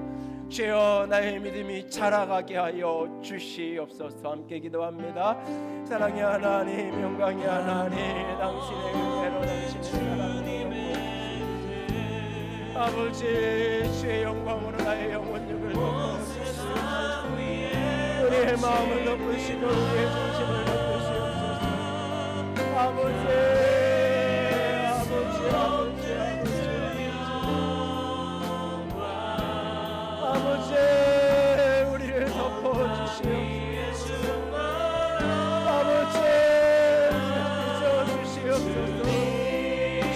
주여 나의 믿음이 자라가게 하여 주시옵소서. 함께 기도합니다. 사랑의 하나님, 영광의 하나님, 당신의 은혜로 당신의 사랑으로 아버지 주의 영광으로 나의 영혼력을 덮어주시옵소서. 우리의 마음을 덮으시고 우리의 중심을 덮으시옵소서. 아버지 우리를 덮어주시옵소서. 아버지 빚어주시옵소서.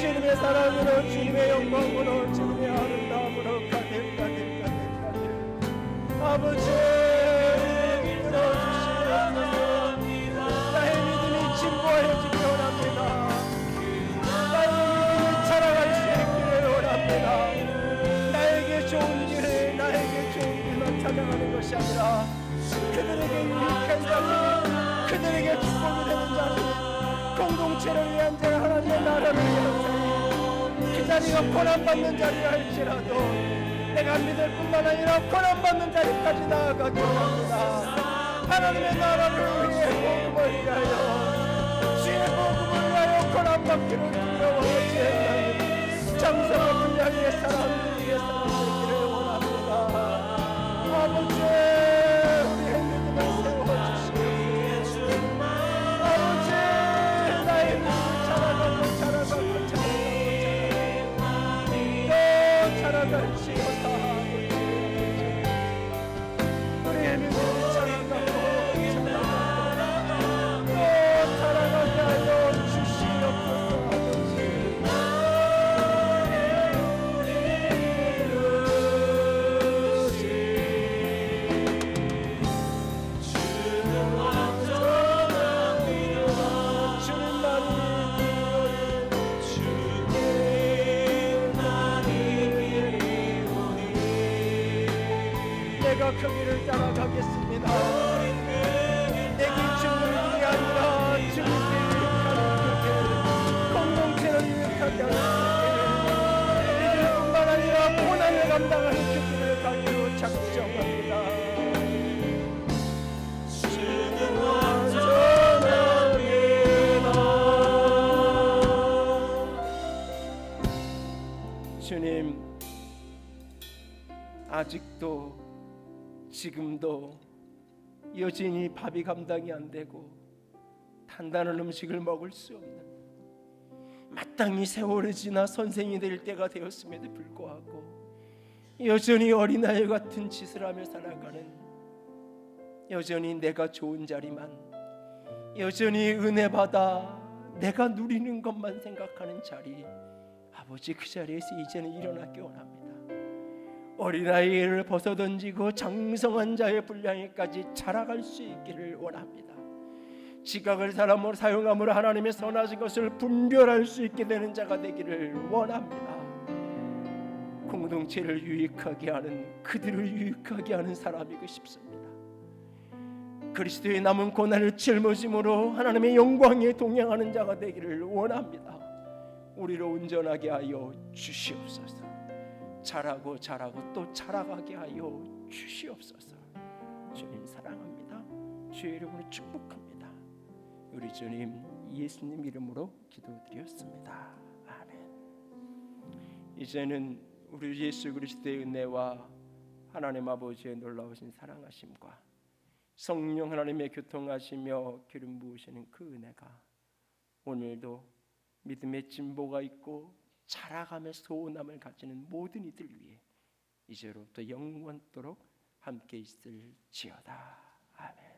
주님의 사랑으로 주님의 영광으로 주님의 아름다움으로 가득 아버지 이끌어주시옵소서. 나의 믿음이 진보하여지기 원합니다. 나의 믿음이 자라갈 수 있기를 원합니다. 나에게 좋은 길을 나에게 좋은 길만 찾아가는 것이 아니라 그들에게 유익한 자리, 그들에게 축복이 되는 자리, 공동체를 위한 자리, 하나님의 나라를 위한 자리, 그 자리가 고난받는 자리라 할지라도 내가 믿을 뿐만 아니라 고난받는 자리까지 나아가기 원합니다. 하나님의 나라를 위해 복음을 위하여 주의 복음을 위하여 고난받기를 두려워하지 않는 장성한 분량의 사람들에게 살아가기를 원합니다. 아버지 우리의 믿음을 세워주시옵소서. 아버지 나의 믿음을 자라가고 또 자라갈지어다. 우리의 믿음을 자라가고 또 자라가게 하여 주시옵소서. 아버지 아직도 지금도 여전히 밥이 감당이 안 되고 단단한 음식을 먹을 수 없는, 마땅히 세월이 지나 선생이 될 때가 되었음에도 불구하고 여전히 어린아이 같은 짓을 하며 살아가는, 여전히 내가 좋은 자리만, 여전히 은혜 받아 내가 누리는 것만 생각하는 자리, 아버지 그 자리에서 이제는 일어나기 원합니다. 어린아이를 벗어던지고 장성한 자의 분량에까지 자라갈 수 있기를 원합니다. 지각을 사람으로 사용함으로 하나님의 선하신 것을 분별할 수 있게 되는 자가 되기를 원합니다. 공동체를 유익하게 하는, 그들을 유익하게 하는 사람이고 싶습니다. 그리스도의 남은 고난을 짊어짐으로 하나님의 영광에 동행하는 자가 되기를 원합니다. 우리를 온전하게 하여 주시옵소서. 자라고 또 자라가게 하여 주시옵소서. 주님 사랑합니다. 주의 이름으로 축복합니다. 우리 주님 예수님 이름으로 기도드렸습니다. 아멘. 이제는 우리 예수 그리스도의 은혜와 하나님 아버지의 놀라우신 사랑하심과 성령 하나님의 교통하시며 기름 부으시는 그 은혜가 오늘도 믿음의 진보가 있고 자라가며 소원함을 가지는 모든 이들 위해 이제로부터 영원토록 함께 있을지어다. 아멘.